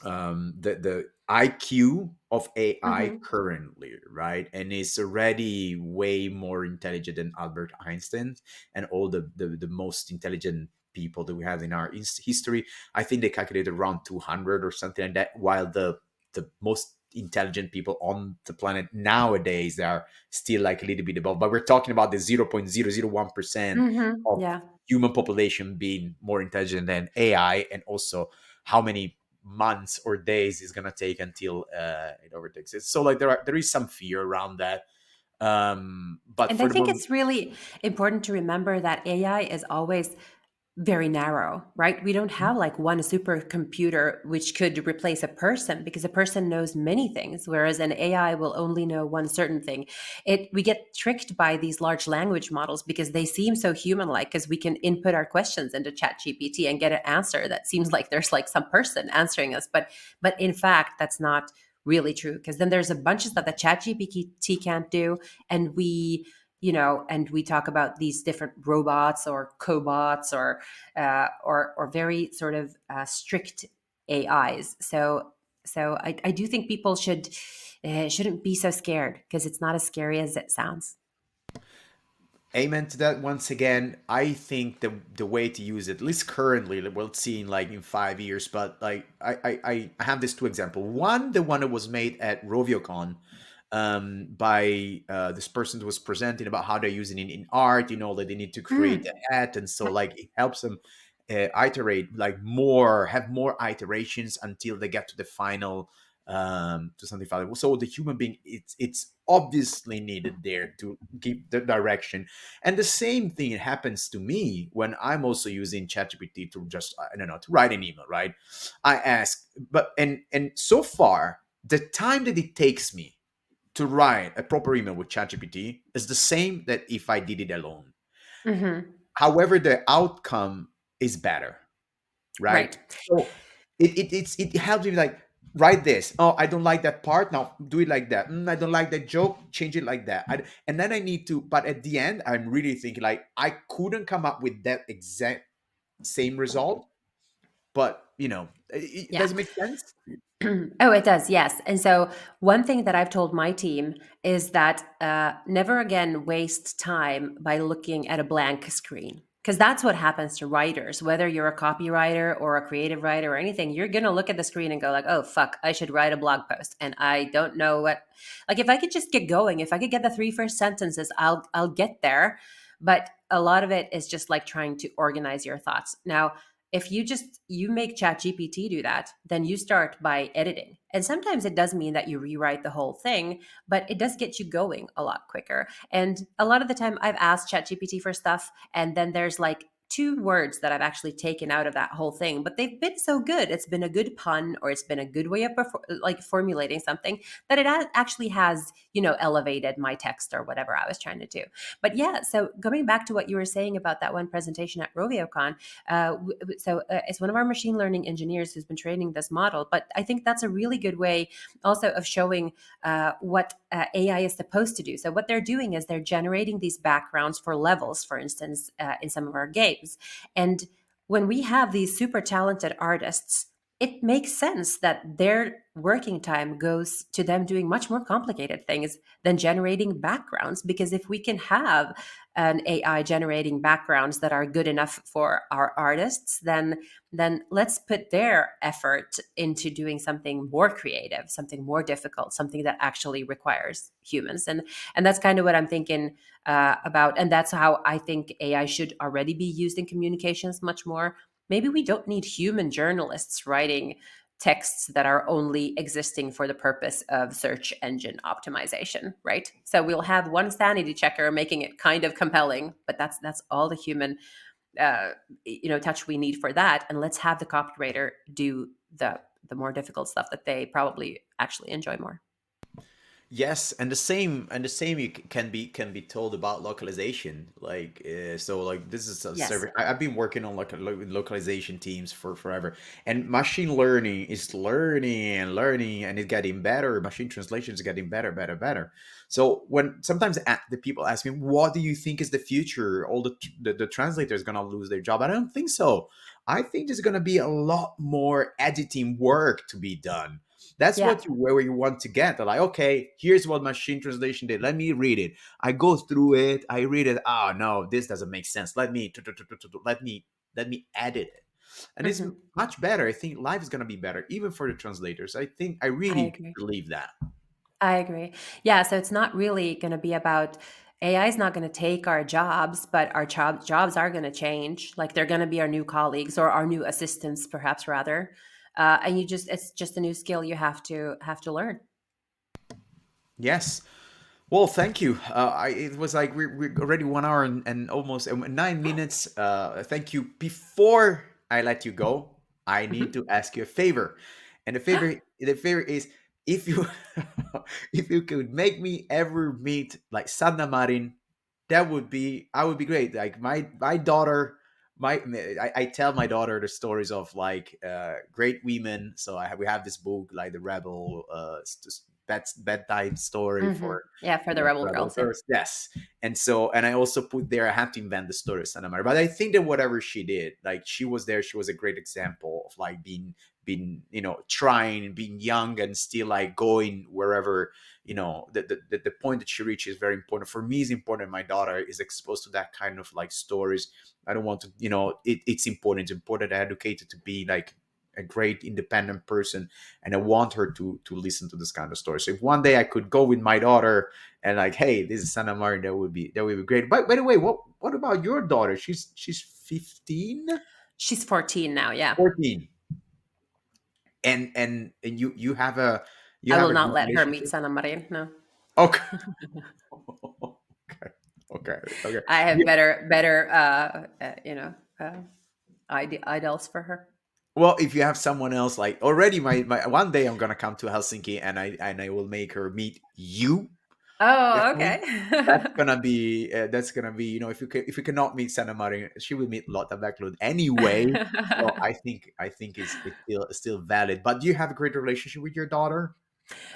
Speaker 1: the IQ of AI
Speaker 2: Hmm.
Speaker 1: currently, right? And it's already way more intelligent than Albert Einstein and all the most intelligent people that we have in our history. I think they calculated around 200 or something like that, while the most intelligent people on the planet nowadays are still like a little bit above. But we're talking about the 0.001% of
Speaker 2: Yeah.
Speaker 1: human population being more intelligent than AI, and also how many months or days it's gonna take until it overtakes it. So like there is some fear around that. But
Speaker 2: And
Speaker 1: for
Speaker 2: I
Speaker 1: the
Speaker 2: think
Speaker 1: moment,
Speaker 2: it's really important to remember that AI is always very narrow, right? We don't have like one supercomputer which could replace a person because a person knows many things, whereas an AI will only know one certain thing. We get tricked by these large language models because they seem so human-like because we can input our questions into Chat GPT and get an answer that seems like there's like some person answering us, but in fact that's not really true because then there's a bunch of stuff that Chat GPT can't do, and we talk about these different robots or cobots or very sort of strict AIs. So I do think people shouldn't be so scared because it's not as scary as it sounds.
Speaker 1: amen to that. Once again, I think the way to use it, at least currently, like, we'll see in like in 5 years. But like I have this two example. One, the one that was made at RovioCon, by this person who was presenting about how they're using it in art. That they need to create
Speaker 2: Mm,
Speaker 1: a hat, and so like it helps them iterate like more, have more iterations until they get to the final, to something valuable. So the human being, it's obviously needed there to give the direction. And the same thing happens to me when I'm also using ChatGPT to just, I don't know, to write an email, right? I ask, but and so far the time that it takes me to write a proper email with ChatGPT is the same that if I did it alone.
Speaker 2: hmm.
Speaker 1: However, the outcome is better, right?
Speaker 2: Right.
Speaker 1: So it helps me like write this. Oh, I don't like that part. Now do it like that. I don't like that joke. Change it like that. And then I need to. But at the end, I'm really thinking like I couldn't come up with that exact same result. But
Speaker 2: Yeah.
Speaker 1: does it make sense?
Speaker 2: Oh, it does, yes. And so, one thing that I've told my team is that never again waste time by looking at a blank screen. Because that's what happens to writers, whether you're a copywriter or a creative writer or anything, you're going to look at the screen and go like, oh, fuck, I should write a blog post. And I don't know what, like if I could just get going, if I could get the three first sentences, I'll get there. But a lot of it is just like trying to organize your thoughts. Now, if you make ChatGPT do that, then you start by editing. And sometimes it does mean that you rewrite the whole thing, but it does get you going a lot quicker. And a lot of the time I've asked ChatGPT for stuff, and then there's like two words that I've actually taken out of that whole thing, but they've been so good. It's been a good pun, or it's been a good way of like formulating something that it actually has, elevated my text or whatever I was trying to do. But yeah, so going back to what you were saying about that one presentation at RovioCon, it's one of our machine learning engineers who's been training this model. But I think that's a really good way also of showing what AI is supposed to do. So what they're doing is they're generating these backgrounds for levels, for instance, in some of our games. And when we have these super talented artists, it makes sense that their working time goes to them doing much more complicated things than generating backgrounds. Because if we can have an AI generating backgrounds that are good enough for our artists, then let's put their effort into doing something more creative, something more difficult, something that actually requires humans. And that's kind of what I'm thinking about. And that's how I think AI should already be used in communications much more. Maybe we don't need human journalists writing texts that are only existing for the purpose of search engine optimization, right? So we'll have one sanity checker making it kind of compelling, but that's all the human uh, touch we need for that. And let's have the copywriter do the more difficult stuff that they probably actually enjoy more.
Speaker 1: Yes, and the same can be told about localization. Like so, like this is a
Speaker 2: Yes.
Speaker 1: server. I've been working on with localization teams for forever, and machine learning is learning and learning, and it's getting better. Machine translation is getting better, better, better. So when sometimes the people ask me, "What do you think is the future? All the translators gonna lose their job?" I don't think so. I think there's gonna be a lot more editing work to be done. That's
Speaker 2: Yeah.
Speaker 1: what you where you want to get. They're like, okay, here's what machine translation did. Let me read it. I go through it. I read it. Oh no, this doesn't make sense. Let me edit it. And it's
Speaker 2: Hmm.
Speaker 1: much better. I think life is gonna be better, even for the translators. I
Speaker 2: I
Speaker 1: really
Speaker 2: agree.
Speaker 1: believe that.
Speaker 2: I agree. Yeah, so it's not really going to be about AI is not going to take our jobs, but our jobs are going to change. Like they're going to be our new colleagues or our new assistants, perhaps rather. and you just it's just a new skill you have to learn.
Speaker 1: Yes. Well, thank you. It was like we're already 1 hour and almost 9 minutes. Thank you. Before I let you go, I need
Speaker 2: Mhm.
Speaker 1: to ask you a favor, and the favor is, if you if you could make me ever meet like Sanna Marin, that would be I would be great. Like my daughter, I tell my daughter the stories of like great women. So we have this book like the Rebel bedtime story for
Speaker 2: Yeah, for the rebel
Speaker 1: Rebel
Speaker 2: girls. Yeah.
Speaker 1: Girls. Yes. And so, and I also put there, I have to invent the story of Santa Maria. But I think that whatever she did, like she was there, she was a great example of like being, trying and being young and still like going wherever, the point that she reached is very important. For me, is important. My daughter is exposed to that kind of like stories. I don't want to, it's important. It's important to educate her to be like a great independent person, and I want her to listen to this kind of story. So if one day I could go with my daughter and like, hey, this is Santa Maria, that would be great. By the way, what about your daughter? She's 15,
Speaker 2: She's 14 now. Yeah.
Speaker 1: 14, and you have a
Speaker 2: I will not
Speaker 1: good
Speaker 2: let her meet
Speaker 1: relationship.
Speaker 2: Sana Marin. No.
Speaker 1: Okay. Okay. Okay. Okay.
Speaker 2: I have
Speaker 1: Yeah.
Speaker 2: better idols for her.
Speaker 1: Well, if you have someone else, like already my one day I'm gonna come to Helsinki, and I will make her meet you.
Speaker 2: Oh,
Speaker 1: Definitely.
Speaker 2: okay.
Speaker 1: That's gonna be, if you cannot meet Santa Maria, she will meet Lotta Backlund anyway. So I think it's still valid. But do you have a great relationship with your daughter?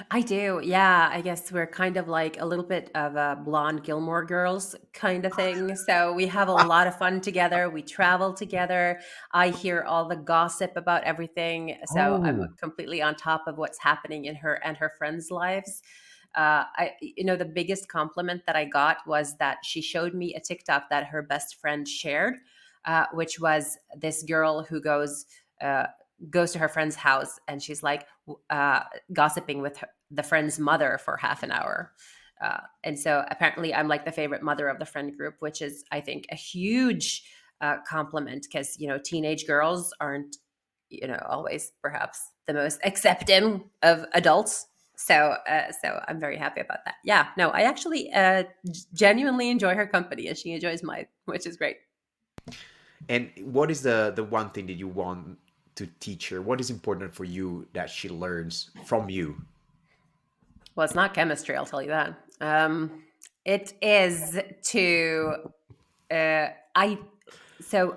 Speaker 2: I do. Yeah, I guess we're kind of like a little bit of a blonde Gilmore Girls kind of thing. So we have a lot of fun together. We travel together. I hear all the gossip about everything. So I'm
Speaker 1: Oh,
Speaker 2: completely on top of what's happening in her and her friends' lives. The biggest compliment that I got was that she showed me a TikTok that her best friend shared, which was this girl who uh, goes to her friend's house, and she's like gossiping with the friend's mother for half an hour. And so apparently, I'm like the favorite mother of the friend group, which is, I think, a huge compliment, because teenage girls aren't always perhaps the most accepting of adults. So I'm very happy about that. Yeah, no, I actually genuinely enjoy her company, and she enjoys mine, which is great.
Speaker 1: and what is the one thing that you want to teach her? What is important for you that she learns from you?
Speaker 2: Well, it's not chemistry, I'll tell you that. It is to I so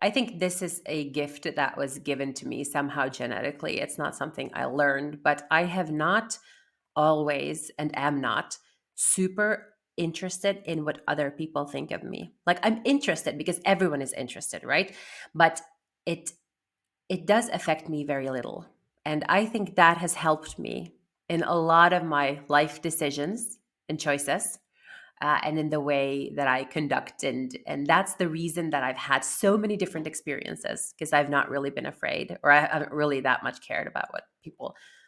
Speaker 2: I think this is a gift that was given to me somehow genetically. It's not something I learned, but I have not always, and am not, super interested in what other people think of me. Like, I'm interested because everyone is interested, right? But it it does affect me very little. And I think that has helped me in a lot of my life decisions and choices, and in the way that I conduct. And that's the reason that I've had so many different experiences, because I've not really been afraid, or I haven't really that much cared about what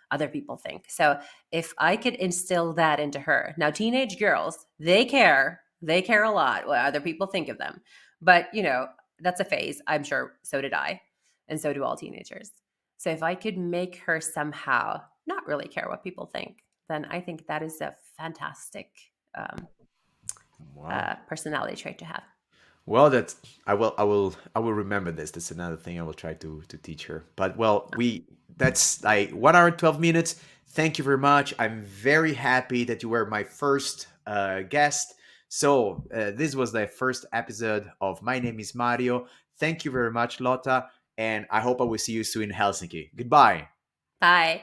Speaker 2: other people think. So if I could instill that into her. Now, teenage girls, they care a lot what other people think of them. But that's a phase. I'm sure so did I. And so do all teenagers. So if I could make her somehow not really care what people think, then I think that is a fantastic
Speaker 1: Wow.
Speaker 2: personality trait to have.
Speaker 1: Well, that's I will remember this. That's another thing I will try to teach her. But well, that's like 1 hour and 12 minutes. Thank you very much. I'm very happy that you were my first guest. So this was the first episode of My Name is Mario. Thank you very much, Lotta, and I hope I will see you soon in Helsinki. Goodbye.
Speaker 2: Bye.